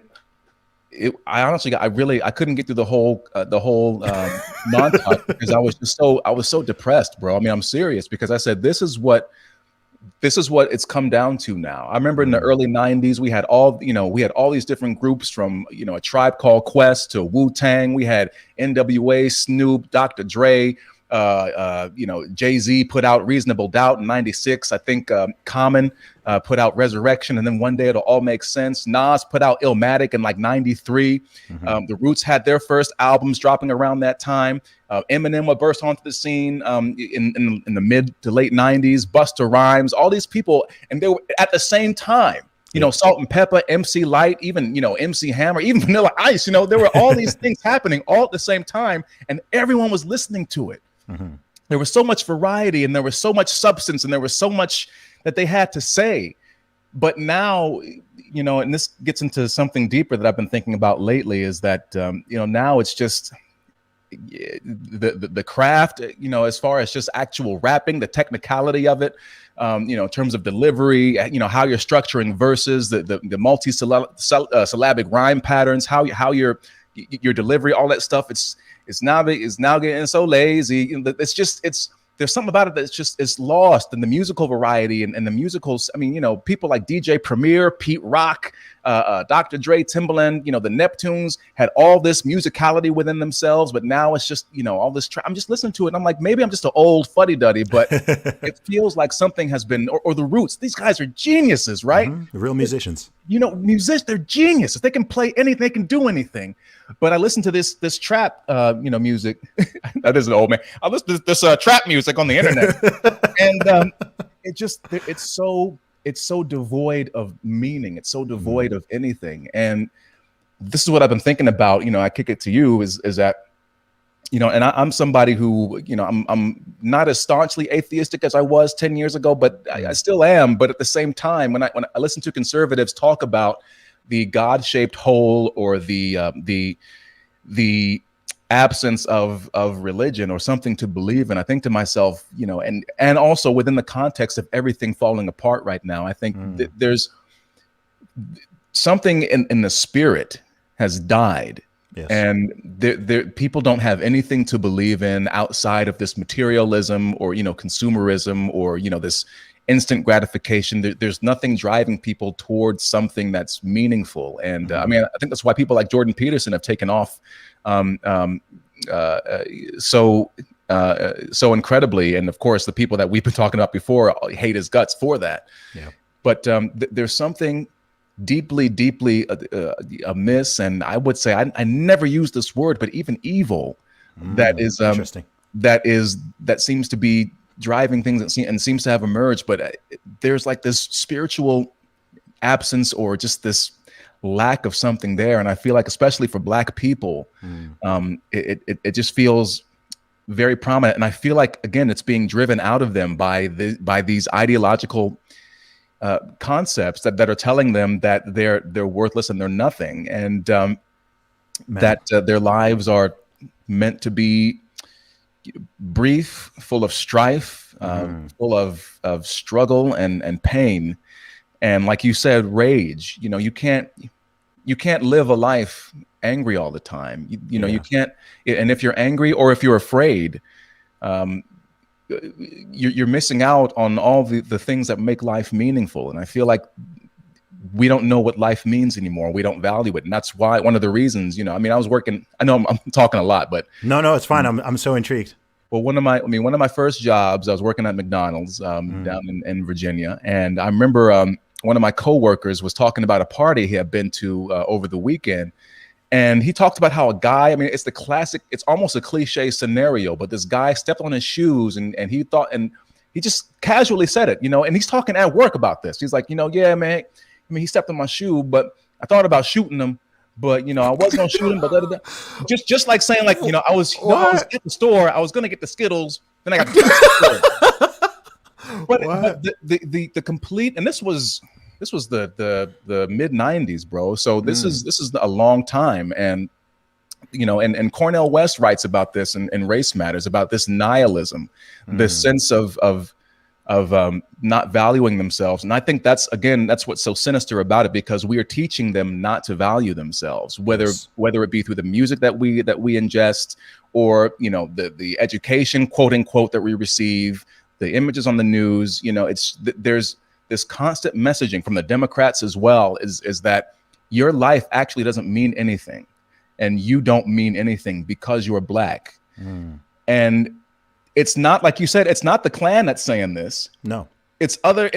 I couldn't get through the whole montage, because I was so depressed, bro. I mean, I'm serious, because I said, this is what it's come down to now. I remember in the early 90s, we had all these different groups, from, A Tribe Called Quest to Wu-Tang. We had NWA, Snoop, Dr. Dre, Jay-Z put out Reasonable Doubt in 96. I think Common put out Resurrection, and then One Day It'll All Make Sense. Nas put out Illmatic in like 93. The Roots had their first albums dropping around that time. Eminem would burst onto the scene in the mid to late 90s. Busta Rhymes, all these people, and they were at the same time. Salt and Pepper, MC Light, even, MC Hammer, even Vanilla Ice. There were all these things happening all at the same time, and everyone was listening to it. There was so much variety, and there was so much substance, and there was so much that they had to say. But now, and this gets into something deeper that I've been thinking about lately, is that, now it's just the craft, as far as just actual rapping, the technicality of it, in terms of delivery, how you're structuring verses, the multi-syllabic rhyme patterns, how your delivery, all that stuff. It's now getting so lazy. There's something about it it's lost in the musical variety and the musicals. People like DJ Premier, Pete Rock, Dr. Dre, Timbaland, the Neptunes had all this musicality within themselves, but now it's just, all this. I'm just listening to it, and I'm like, maybe I'm just an old fuddy-duddy, but it feels like something has been, or the Roots. These guys are geniuses, right? Real musicians. They're geniuses. They can play anything. They can do anything. But I listen to this trap, music. That is an old man. I listen to this trap music on the internet, and it's so devoid of meaning. It's so devoid of anything. And this is what I've been thinking about. I kick it to you is that, and I'm somebody who, I'm not as staunchly atheistic as I was 10 years ago, but I still am. But at the same time, when I listen to conservatives talk about the God-shaped hole, or the absence of religion or something to believe in, I think to myself, and also within the context of everything falling apart right now, I think that there's something in the spirit has died. Yes. And people don't have anything to believe in outside of this materialism, or consumerism, or this instant gratification. There's nothing driving people towards something that's meaningful. And I think that's why people like Jordan Peterson have taken off so incredibly. And of course, the people that we've been talking about before hate his guts for that. Yeah. But there's something deeply amiss, and I would say I never use this word, but even evil, that is interesting. That seems to be driving things and seems to have emerged. But there's like this spiritual absence, or just this lack of something there. And I feel like, especially for Black people, it just feels very prominent. And I feel like, again, it's being driven out of them by these ideological concepts that are telling them that they're worthless and they're nothing, and that their lives are meant to be brief, full of strife, full of struggle and pain, and, like you said, rage. You can't live a life angry all the time. You can't. And if you're angry or if you're afraid, you're missing out on all the things that make life meaningful. And I feel like we don't know what life means anymore. We don't value it. And that's why, one of the reasons, I was working, I know I'm talking a lot, but no, it's fine. I'm so intrigued. Well, one of my first jobs, I was working at McDonald's down in Virginia. And I remember one of my coworkers was talking about a party he had been to over the weekend. And he talked about how a guy, it's the classic, it's almost a cliche scenario, but this guy stepped on his shoes and he thought, and he just casually said it, and he's talking at work about this. He's like, yeah, man, he stepped on my shoe, but I thought about shooting him, but, I wasn't going to shoot him, but just like saying, like, I was at the store, I was going to get the Skittles, then I got the But the complete, and this was the mid 90s, bro. So this is a long time. And, and Cornel West writes about this in Race Matters, about this nihilism, this sense of not valuing themselves. And I think that's what's so sinister about it, because we are teaching them not to value themselves, whether it be through the music that we ingest, or, the education, quote unquote, that we receive, the images on the news. There's this constant messaging from the Democrats as well, is that your life actually doesn't mean anything, and you don't mean anything because you're Black. And it's not, like you said, it's not the Klan that's saying this. No, it's supposed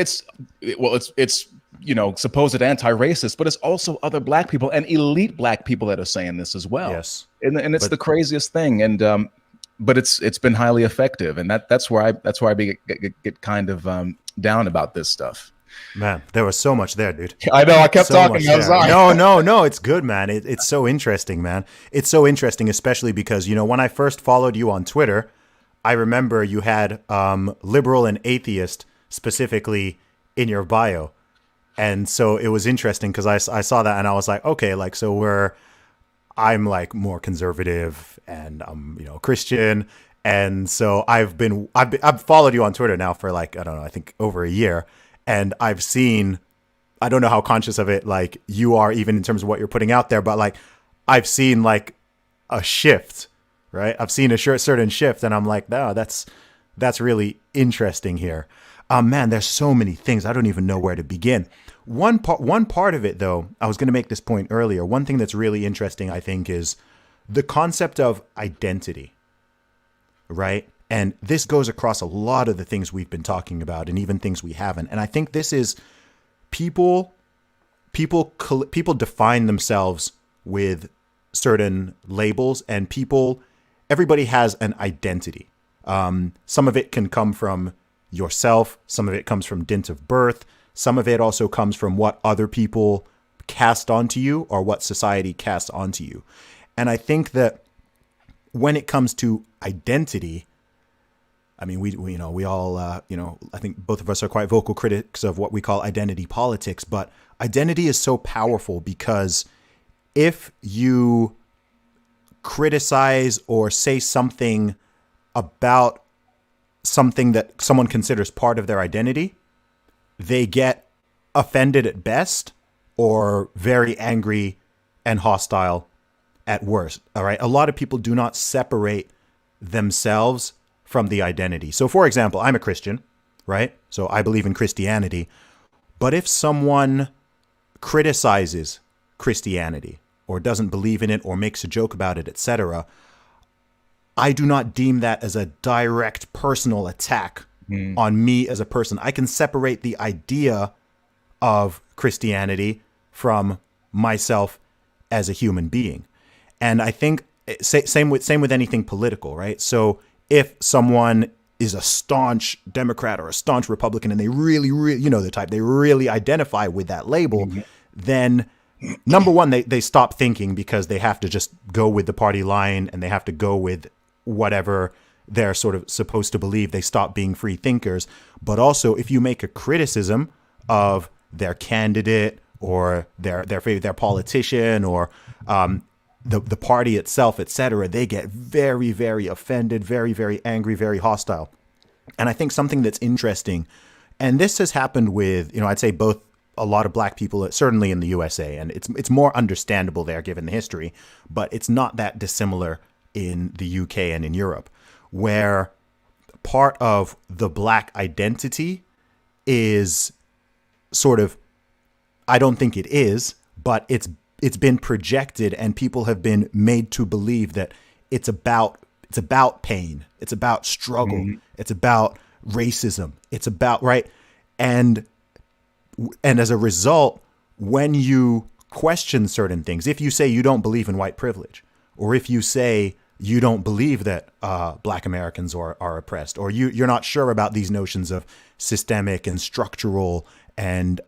anti-racist, but it's also other Black people and elite Black people that are saying this as well. Yes, and it's the craziest thing. And but it's been highly effective, and that's where I get kind of down about this stuff. Man, there was so much there, dude. I know, I kept talking. I'm sorry. No, it's good, man. It's so interesting, man. It's so interesting, especially because, when I first followed you on Twitter, I remember you had liberal and atheist specifically in your bio. And so it was interesting because I saw that and I was like, okay, like, so I'm like more conservative and I'm, Christian. And so I've followed you on Twitter now for like, I don't know, I think over a year. And I've seen, I don't know how conscious of it, like you are, even in terms of what you're putting out there, but like I've seen like a shift, right? I've seen a certain shift, and I'm like, no, that's really interesting here. Man, there's so many things. I don't even know where to begin. One part of it, though, I was going to make this point earlier. One thing that's really interesting, I think, is the concept of identity, right? And this goes across a lot of the things we've been talking about, and even things we haven't. And I think this is people define themselves with certain labels, and everybody has an identity. Some of it can come from yourself. Some of it comes from dint of birth. Some of it also comes from what other people cast onto you, or what society casts onto you. And I think that when it comes to identity, I mean, we all, I think both of us are quite vocal critics of what we call identity politics, but identity is so powerful because if you criticize or say something about something that someone considers part of their identity, they get offended at best or very angry and hostile at worst. All right. A lot of people do not separate themselves from the identity. So, for example, I'm a Christian, right? So I believe in Christianity. But if someone criticizes Christianity or doesn't believe in it or makes a joke about it, etc., I do not deem that as a direct personal attack on me as a person. I can separate the idea of Christianity from myself as a human being. And I think same with anything political, right? So if someone is a staunch Democrat or a staunch Republican and they really, the type, they really identify with that label, then number one, they stop thinking because they have to just go with the party line and they have to go with whatever they're sort of supposed to believe. They stop being free thinkers. But also, if you make a criticism of their candidate or their politician or the party itself, etc., they get very, very offended, very, very angry, very hostile. And I think something that's interesting, and this has happened with, I'd say both a lot of black people, certainly in the USA, and it's more understandable there given the history, but it's not that dissimilar in the UK and in Europe, where part of the black identity is sort of, I don't think it is, but it's been projected and people have been made to believe that it's about pain, it's about struggle, it's about racism, it's about, right? And as a result, when you question certain things, if you say you don't believe in white privilege, or if you say you don't believe that black Americans are oppressed, or you're not sure about these notions of systemic and structural and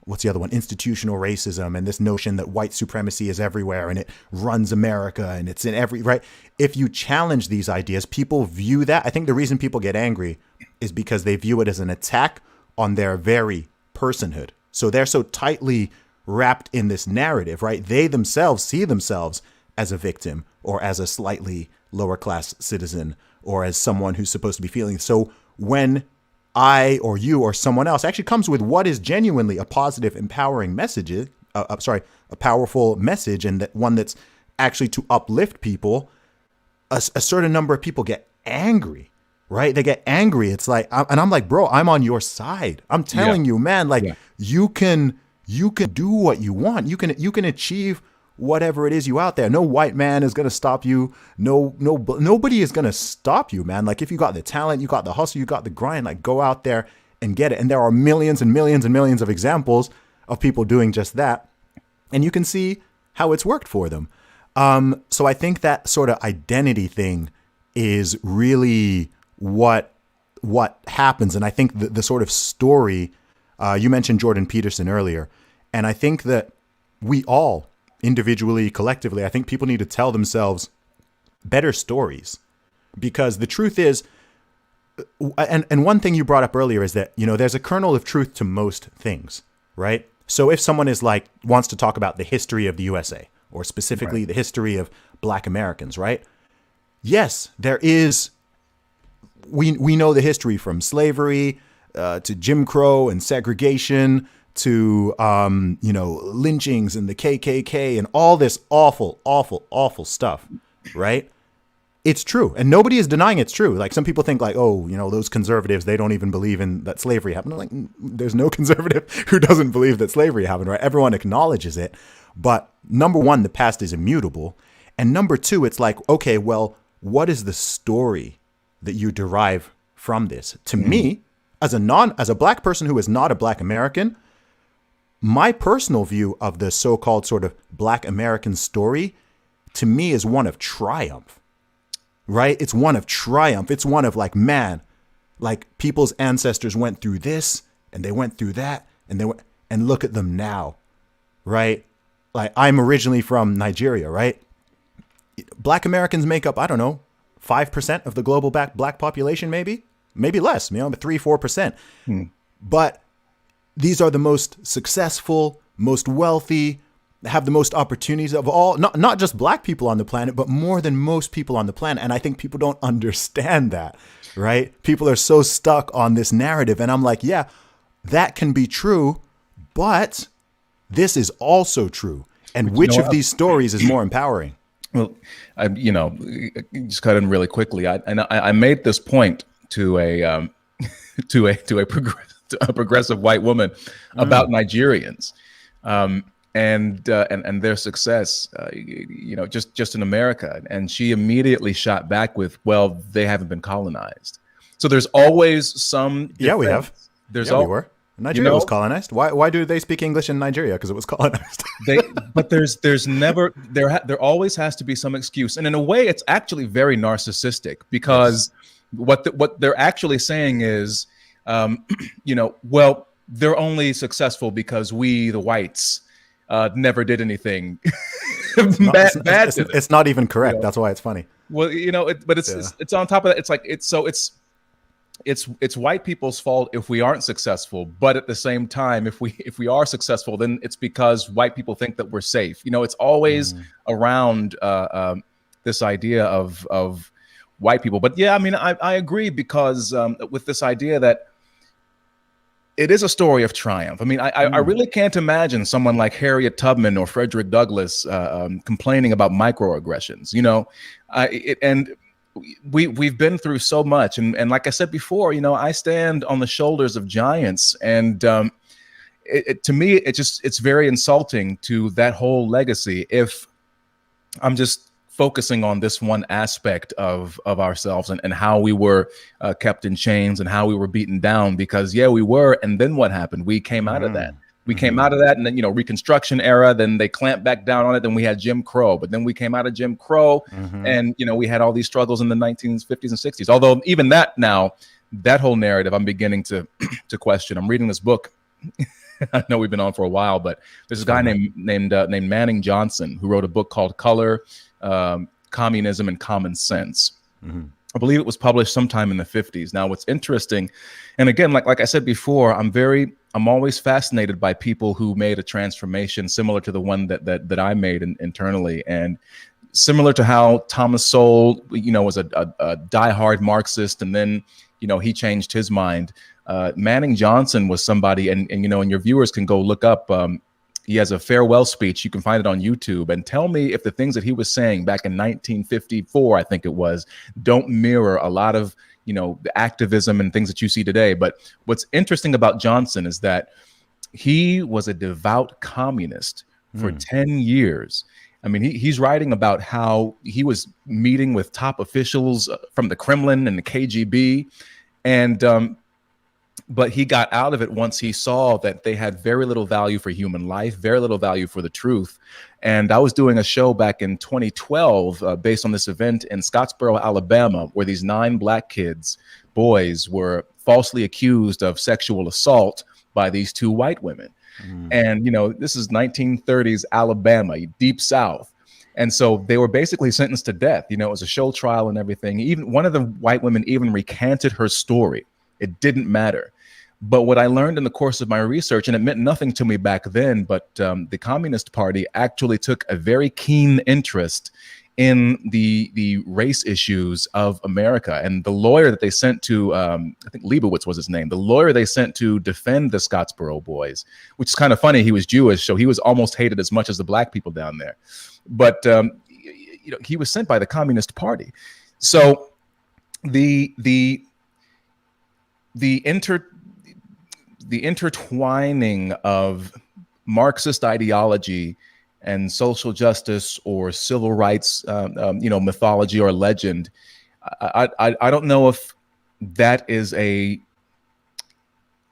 what's the other one? Institutional racism, and this notion that white supremacy is everywhere and it runs America and it's in every, right? If you challenge these ideas, people view that. I think the reason people get angry is because they view it as an attack on their very personhood. So they're so tightly wrapped in this narrative, right? They themselves see themselves as a victim or as a slightly lower class citizen or as someone who's supposed to be feeling. So when I or you or someone else actually comes with what is genuinely a positive, empowering message, a powerful message, and that one that's actually to uplift people, a certain number of people get angry, right? They get angry. It's like, and I'm like, bro, I'm on your side. I'm telling you, man, like you can do what you want. You can achieve whatever it is you out there. No white man is going to stop you. Nobody is going to stop you, man. Like if you got the talent, you got the hustle, you got the grind, like go out there and get it. And there are millions and millions and millions of examples of people doing just that. And you can see how it's worked for them. So I think that sort of identity thing is really what happens. And I think the sort of story, you mentioned Jordan Peterson earlier. And I think that we all, individually, collectively, I think people need to tell themselves better stories, because the truth is, and one thing you brought up earlier is that, there's a kernel of truth to most things, right? So if someone wants to talk about the history of the USA or specifically the history of black Americans, right? Yes, there is, we know the history from slavery to Jim Crow and segregation to, lynchings and the KKK and all this awful, awful, awful stuff, right? It's true. And nobody is denying it's true. Like some people think like, oh, those conservatives, they don't even believe in that slavery happened. I'm like, there's no conservative who doesn't believe that slavery happened, right? Everyone acknowledges it. But number one, the past is immutable. And number two, it's like, okay, well, what is the story that you derive from this? To me, as a black person who is not a black American, my personal view of the so-called sort of black American story, to me, is one of triumph, right? It's one of triumph. It's one of like, man, like people's ancestors went through this and they went through that and look at them now, right? Like I'm originally from Nigeria, right? Black Americans make up, I don't know, 5% of the global black population, maybe less, 3-4%. But these are the most successful, most wealthy, have the most opportunities of all, not just black people on the planet, but more than most people on the planet. And I think people don't understand that, right? People are so stuck on this narrative. And I'm like, yeah, that can be true, but this is also true. And which of these stories is more empowering? Well, just cut in really quickly. I made this point to a progressive white woman about Nigerians, and their success, just in America. And she immediately shot back with, "Well, they haven't been colonized." So there's always some. Yeah, we have. We were. Nigeria was colonized. Why do they speak English in Nigeria? Because it was colonized. But there always has to be some excuse, and in a way, it's actually very narcissistic, because what they're actually saying is, well, they're only successful because we, the whites, never did anything It's, to them. it's not even correct. You know? That's why it's funny. Well, but it's on top of that. It's like it's white people's fault if we aren't successful, but at the same time, if we are successful, then it's because white people think that we're safe. It's always around this idea of white people. But yeah, I mean, I agree, because with this idea that it is a story of triumph. I mean, I really can't imagine someone like Harriet Tubman or Frederick Douglass complaining about microaggressions. And we've been through so much, and like I said before, I stand on the shoulders of giants, and to me, it's very insulting to that whole legacy if I'm just focusing on this one aspect of ourselves and how we were kept in chains and how we were beaten down, because we were. And then what happened? We came out of that. We came out of that, and then, Reconstruction era, then they clamped back down on it. Then we had Jim Crow, but then we came out of Jim Crow, and, we had all these struggles in the 1950s and 60s. Although even that now, that whole narrative, I'm beginning to question. I'm reading this book. I know we've been on for a while, but there's a guy named Manning Johnson who wrote a book called Color, Communism, and Common Sense. I believe it was published sometime in the 50s. Now, what's interesting, and again, like I said before, I'm always fascinated by people who made a transformation similar to the one that I made internally, and similar to how Thomas Sowell, was a diehard Marxist, and then, he changed his mind. Manning Johnson was somebody, and your viewers can go look up. He has a farewell speech. You can find it on YouTube, and tell me if the things that he was saying back in 1954, I think it was, don't mirror a lot of, the activism and things that you see today. But what's interesting about Johnson is that he was a devout communist for 10 years. I mean, he's writing about how he was meeting with top officials from the Kremlin and the KGB, and but he got out of it once he saw that they had very little value for human life, very little value for the truth. And I was doing a show back in 2012 based on this event in Scottsboro, Alabama, where these 9 black boys, were falsely accused of sexual assault by these 2 white women. And, this is 1930s Alabama, deep South. And so they were basically sentenced to death. It was a show trial and everything. Even one of the white women even recanted her story. It didn't matter. But what I learned in the course of my research, and it meant nothing to me back then, but the Communist Party actually took a very keen interest in the race issues of America. And the lawyer that they sent to, I think Leibowitz was his name, the lawyer they sent to defend the Scottsboro boys, which is kind of funny. He was Jewish, so he was almost hated as much as the black people down there. But he was sent by the Communist Party. So the intertwining of Marxist ideology and social justice or civil rights, mythology or legend, I don't know if that is a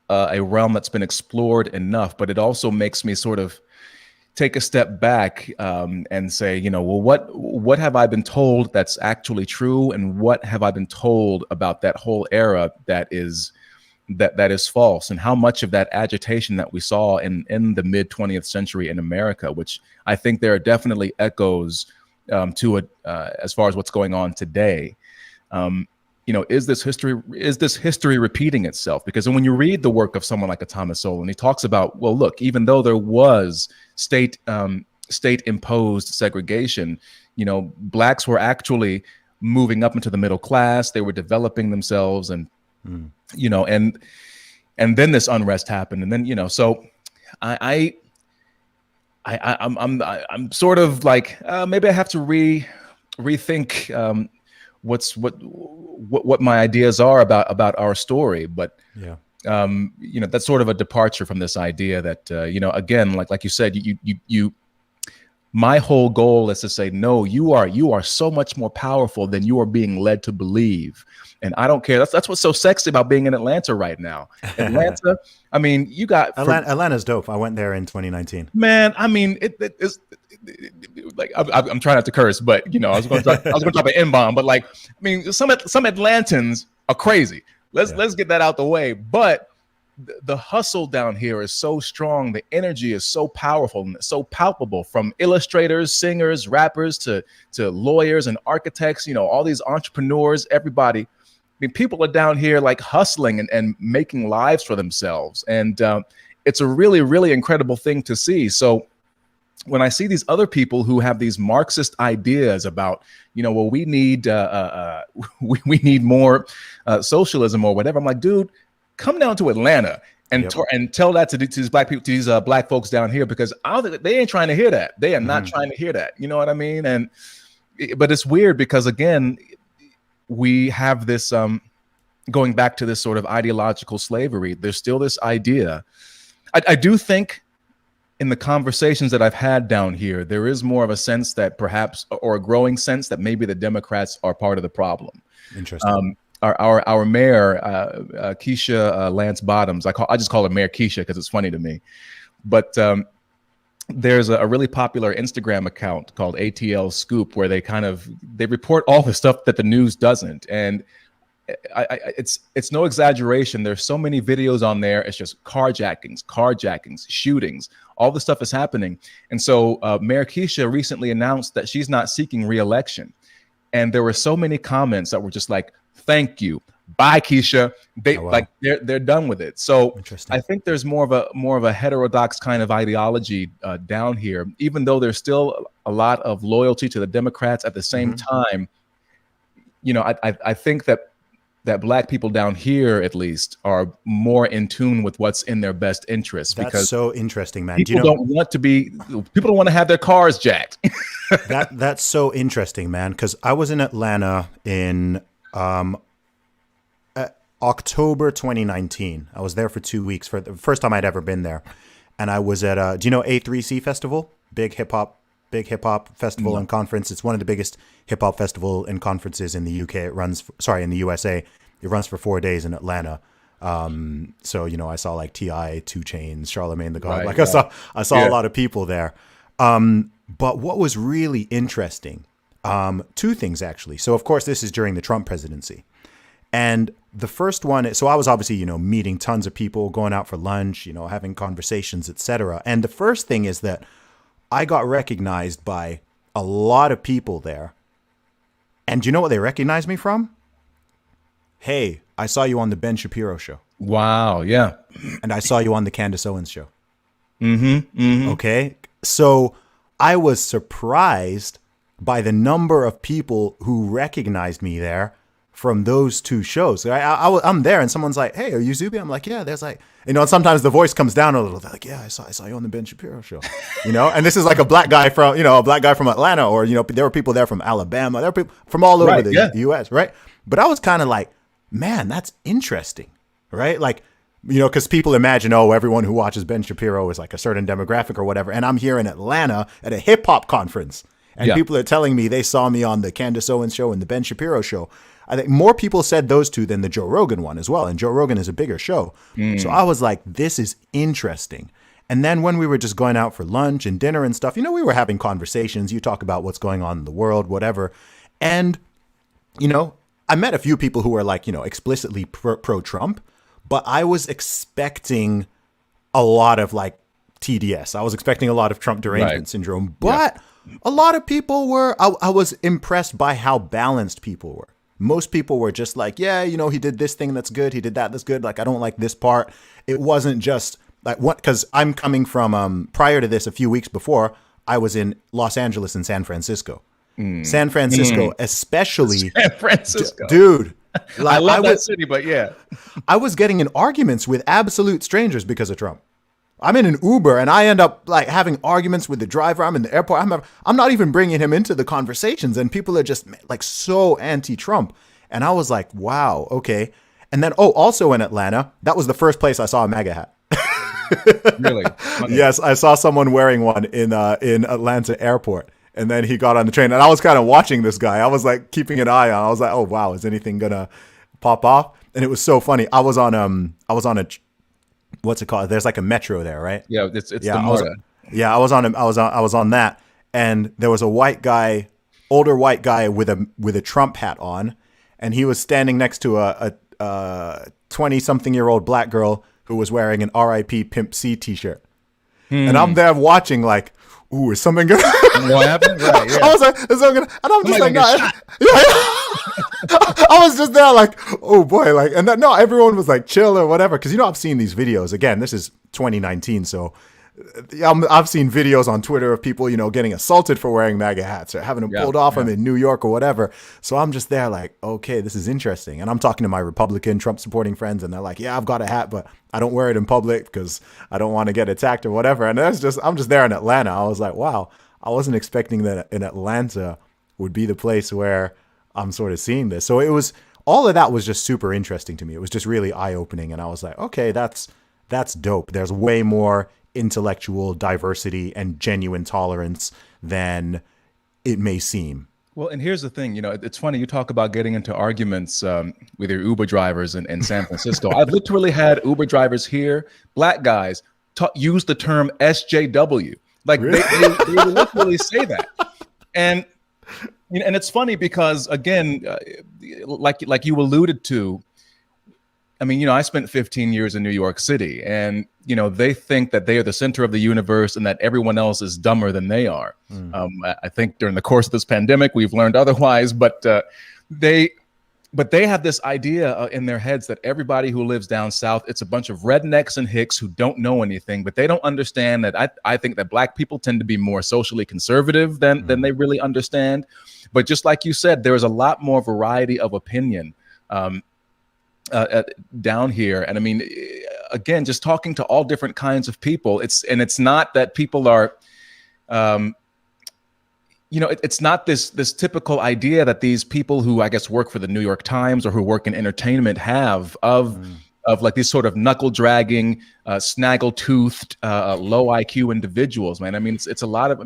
realm that's been explored enough. But it also makes me sort of take a step back and say, well, what have I been told that's actually true, and what have I been told about that whole era that is false, and how much of that agitation that we saw in the mid 20th century in America, which I think there are definitely echoes to it as far as what's going on today. Is this history repeating itself? Because when you read the work of someone like a Thomas Sowell, and he talks about, well, look, even though there was state imposed segregation, blacks were actually moving up into the middle class. They were developing themselves, and and then this unrest happened, and then so I'm sort of like maybe I have to rethink what my ideas are about our story. But that's sort of a departure from this idea that again, like you said, you my whole goal is to say, no, you are so much more powerful than you are being led to believe. And I don't care. That's what's so sexy about being in Atlanta right now. Atlanta, I mean, you got Atlanta's dope. I went there in 2019. Man, I mean, it's like I'm trying not to curse, but I was going to drop an N-bomb. But like, I mean, some Atlantans are crazy. Let's get that out the way. But the hustle down here is so strong. The energy is so powerful and so palpable, from illustrators, singers, rappers to lawyers and architects, all these entrepreneurs, everybody. I mean, people are down here like hustling and making lives for themselves. And it's a really, really incredible thing to see. So when I see these other people who have these Marxist ideas about, well, we need we need more socialism or whatever, I'm like, dude, come down to Atlanta and and tell that to these black people, to these black folks down here, because they ain't trying to hear that. They are not trying to hear that. You know what I mean? But it's weird because, again, we have this going back to this sort of ideological slavery. There's still this idea. I do think in the conversations that I've had down here, there is more of a sense that perhaps, or a growing sense that maybe the Democrats are part of the problem. Interesting. Our mayor, Keisha Lance Bottoms, I just call her Mayor Keisha because it's funny to me. But there's a really popular Instagram account called ATL Scoop, where they report all the stuff that the news doesn't. And it's no exaggeration. There's so many videos on there. It's just carjackings, shootings. All the stuff is happening. And so Mayor Keisha recently announced that she's not seeking re-election. And there were so many comments that were just like, thank you. Bye, Keisha. They're done with it. So I think there's more of a heterodox kind of ideology down here, even though there's still a lot of loyalty to the Democrats. At the same time, I think that black people down here, at least, are more in tune with what's in their best interest. That's because so interesting, man. People don't want to have their cars jacked. That's so interesting, man. Because I was in Atlanta in October 2019. I was there for 2 weeks for the first time I'd ever been there. And I was at, do you know A3C Festival? Big hip hop festival and conference. It's one of the biggest hip hop festival and conferences in the UK. In the USA. It runs for 4 days in Atlanta. So, I saw like T.I., 2 Chainz, Charlemagne the God. I saw a lot of people there. But what was really interesting, 2 things actually. So of course this is during the Trump presidency. And the first one, so I was obviously, meeting tons of people, going out for lunch, having conversations, etc. And the first thing is that I got recognized by a lot of people there. And do you know what they recognized me from? Hey, I saw you on the Ben Shapiro show. Wow, yeah. And I saw you on the Candace Owens show. Okay. So I was surprised by the number of people who recognized me there from those 2 shows. I'm there and someone's like, hey, are you Zuby? I'm like, yeah. There's like, and sometimes the voice comes down a little. They're like, yeah, I saw you on the Ben Shapiro show, and this is like a black guy from Atlanta, or, there were people there from Alabama. There were people from all over the US. Right. But I was kind of like, man, that's interesting. Right. Like, because people imagine, everyone who watches Ben Shapiro is like a certain demographic or whatever. And I'm here in Atlanta at a hip hop conference and people are telling me they saw me on the Candace Owens show and the Ben Shapiro show. I think more people said those 2 than the Joe Rogan one as well. And Joe Rogan is a bigger show. So I was like, this is interesting. And then when we were just going out for lunch and dinner and stuff, we were having conversations. You talk about what's going on in the world, whatever. And, I met a few people who were like, explicitly pro-Trump, but I was expecting a lot of like TDS. I was expecting a lot of Trump derangement syndrome, but a lot of people were, I was impressed by how balanced people were. Most people were just like, yeah, he did this thing that's good. He did that's good. Like, I don't like this part. It wasn't just like because I'm coming from prior to this, a few weeks before, I was in Los Angeles and San Francisco. San Francisco, especially. San Francisco. Dude. Like, I love that city, but yeah. I was getting in arguments with absolute strangers because of Trump. I'm in an Uber and I end up like having arguments with the driver. I'm in the airport. I'm not even bringing him into the conversations, and people are just like so anti-Trump. And I was like, wow, okay. And then, also in Atlanta, that was the first place I saw a MAGA hat. Really? Yes, I saw someone wearing one in Atlanta airport. And then he got on the train, and I was kind of watching this guy. I was like keeping an eye on. I was like, oh wow, is anything gonna pop off? And it was so funny. I was on a what's it called? There's like a metro there, right? Yeah, it's the MARTA. I was on that, and there was a older white guy with a Trump hat on, and he was standing next to a 20-something-year-old black girl who was wearing an RIP Pimp C t-shirt. And I'm there watching like, ooh, is something gonna What happened? Right, yeah. I was like, is something gonna, and I'm just like, Somebody no. gonna Yeah. I was just there like, oh boy, like, and no, everyone was like chill or whatever. Cause I've seen these videos. Again, this is 2019. So I've seen videos on Twitter of people, getting assaulted for wearing MAGA hats or having them pulled off them in New York or whatever. So I'm just there like, okay, this is interesting. And I'm talking to my Republican Trump supporting friends and they're like, yeah, I've got a hat, but I don't wear it in public because I don't want to get attacked or whatever. And I'm just there in Atlanta. I was like, wow, I wasn't expecting that in Atlanta would be the place where I'm sort of seeing this. So all of that was just super interesting to me. It was just really eye opening. And I was like, okay, that's dope. There's way more intellectual diversity and genuine tolerance than it may seem. Well, and here's the thing, it's funny, you talk about getting into arguments with your Uber drivers in San Francisco. I've literally had Uber drivers here, black guys, use the term SJW. Like really? they literally say that. And it's funny because, again, like you alluded to, I mean, I spent 15 years in New York City and, they think that they are the center of the universe and that everyone else is dumber than they are. I think during the course of this pandemic, we've learned otherwise, but they have this idea in their heads that everybody who lives down south, it's a bunch of rednecks and hicks who don't know anything, but they don't understand that I think that black people tend to be more socially conservative than they really understand. But just like you said, there is a lot more variety of opinion down here. And I mean, again, just talking to all different kinds of people, it's not that people are, it's not this typical idea that these people who I guess work for the New York Times or who work in entertainment have of like these sort of knuckle dragging, snaggle toothed, low IQ individuals, man. I mean, it's a lot of,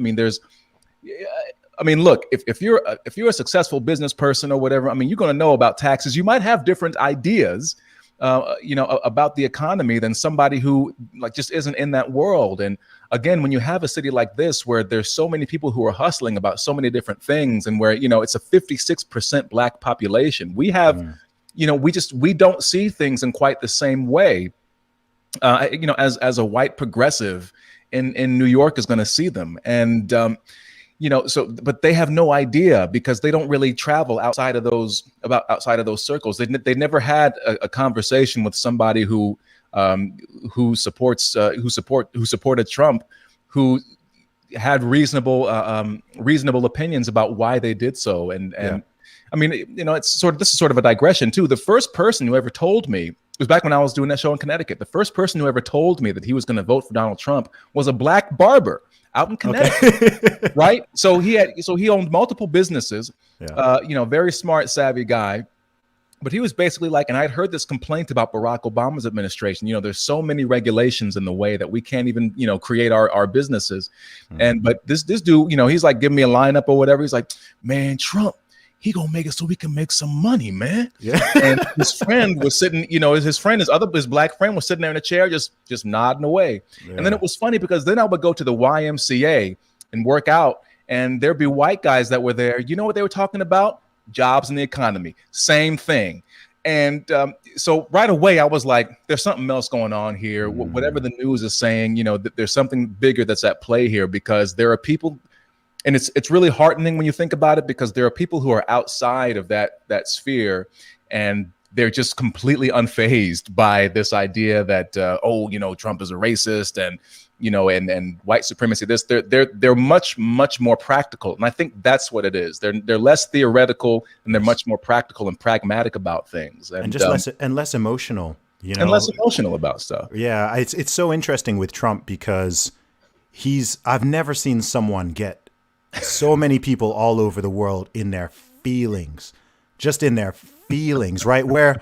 look, if you're a successful business person or whatever, I mean, you're going to know about taxes. You might have different ideas, about the economy than somebody who like just isn't in that world. And again, when you have a city like this, where there's so many people who are hustling about so many different things and where, it's a 56% black population, we have, we don't see things in quite the same way, as a white progressive in New York is going to see them. And, but they have no idea because they don't really travel outside of those circles. They never had a conversation with somebody who supported Trump, who had reasonable opinions about why they did so. And I mean, this is sort of a digression too. The first person who ever told me, it was back when I was doing that show in Connecticut. The first person who ever told me that he was going to vote for Donald Trump was a black barber out in Connecticut, okay. Right? So he owned multiple businesses, very smart, savvy guy. But he was basically like, and I'd heard this complaint about Barack Obama's administration. There's so many regulations in the way that we can't even, create our businesses. But this dude, he's like giving me a lineup or whatever. He's like, man, Trump, he gonna make it so we can make some money, man. Yeah. And his friend was sitting, his black friend was sitting there in a chair, just nodding away. Yeah. And then it was funny because then I would go to the YMCA and work out, and there'd be white guys that were there. You know what they were talking about? Jobs and the economy. Same thing. And so right away I was like, there's something else going on here. Whatever the news is saying, there's something bigger that's at play here, because there are people. And it's really heartening when you think about it, because there are people who are outside of that sphere, and they're just completely unfazed by this idea that Trump is a racist and white supremacy. They're much more practical, and I think that's what it is. They're less theoretical, and they're much more practical and pragmatic about things, and just less emotional. And less emotional about stuff. Yeah, it's so interesting with Trump because I've never seen someone get so many people all over the world in their feelings, right? Where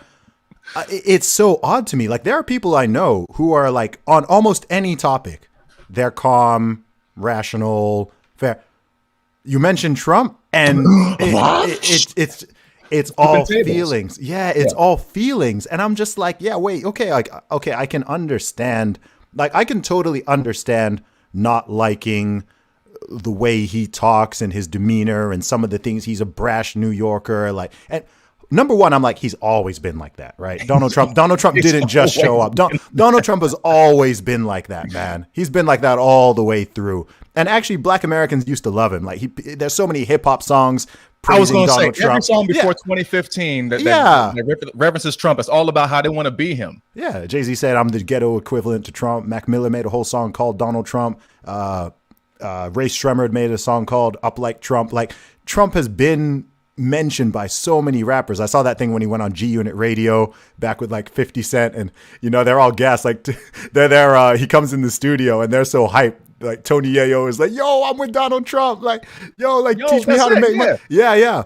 it's so odd to me. Like, there are people I know who are like on almost any topic, they're calm, rational, fair. You mentioned Trump, and it's all feelings. Yeah, it's all feelings, and I'm just like, yeah, wait, okay, I can understand. Like, I can totally understand not liking the way he talks and his demeanor and some of the things. He's a brash New Yorker, like, and number one, I'm like, he's always been like that, right? Donald Trump didn't just show up. Donald Trump has always been like that, man. He's been like that all the way through. And actually, Black Americans used to love him. Like there's so many hip hop songs praising Donald Trump. Every song before 2015 that references Trump, it's all about how they want to be him. Yeah, Jay-Z said, I'm the ghetto equivalent to Trump. Mac Miller made a whole song called Donald Trump. Ray Shremmerd made a song called Up Like Trump. Like, Trump has been mentioned by so many rappers. I saw that thing when he went on G Unit Radio back with like 50 Cent, and they're all gassed. Like he comes in the studio and they're so hyped. Like Tony Yayo is like, yo, I'm with Donald Trump. Like, yo, teach me how to make money. Yeah.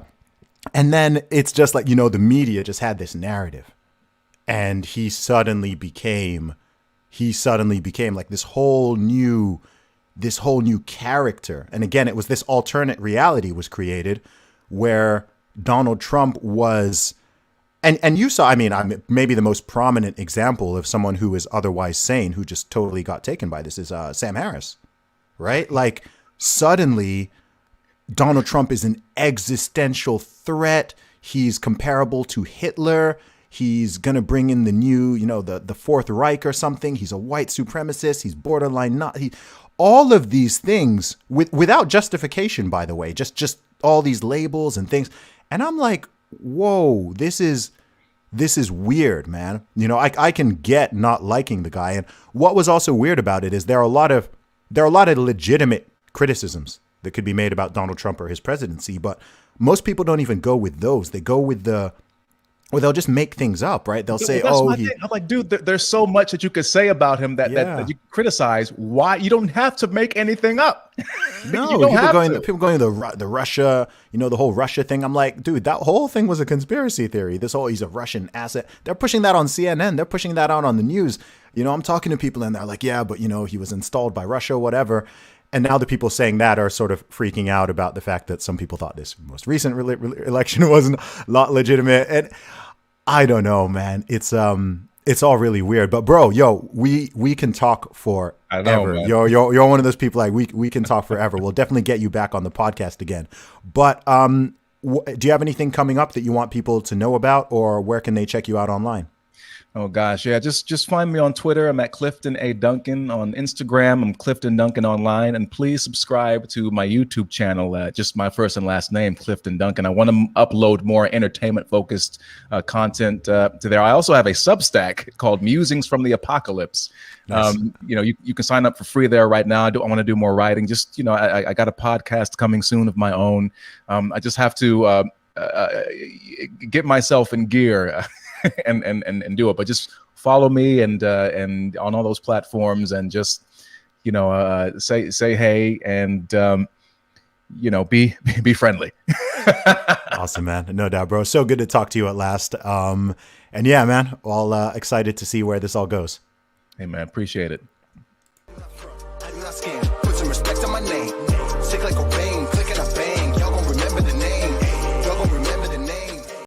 And then it's just like, the media just had this narrative, and he suddenly became like this whole new character. And again, it was this alternate reality was created where Donald Trump was, and you saw, maybe the most prominent example of someone who is otherwise sane, who just totally got taken by this, is Sam Harris, right? Like, suddenly Donald Trump is an existential threat. He's comparable to Hitler. He's going to bring in the new, the Fourth Reich or something. He's a white supremacist. He's borderline all of these things without justification, by the way, just all these labels and things. And I'm like, whoa, this is weird, man. I can get not liking the guy. And what was also weird about it is there are a lot of legitimate criticisms that could be made about Donald Trump or his presidency, but most people don't even go with those. They go with they'll just make things up, right? They'll say, I'm like, dude, there's so much that you could say about him that you criticize. Why? You don't have to make anything up. No, people going to the Russia, the whole Russia thing. I'm like, dude, that whole thing was a conspiracy theory. He's a Russian asset. They're pushing that on CNN. They're pushing that out on the news. I'm talking to people and they're like, yeah, but he was installed by Russia, whatever. And now the people saying that are sort of freaking out about the fact that some people thought this most recent election was not legitimate. And I don't know, man. It's all really weird. But bro, we can talk forever. I know, man. You're one of those people like we can talk forever. We'll definitely get you back on the podcast again. But do you have anything coming up that you want people to know about, or where can they check you out online? Oh gosh, yeah. Just find me on Twitter. I'm at Clifton A. Duncan. On Instagram, I'm Clifton Duncan online. And please subscribe to my YouTube channel. Just my first and last name, Clifton Duncan. I want to upload more entertainment-focused content to there. I also have a Substack called Musings from the Apocalypse. Nice. You can sign up for free there right now. I want to do more writing. Just I got a podcast coming soon of my own. I just have to get myself in gear. and do it, but just follow me and on all those platforms, and just say hey, and be friendly. Awesome, man. No doubt, bro. So good to talk to you at last. And yeah, man, all excited to see where this all goes. Hey, man, appreciate it.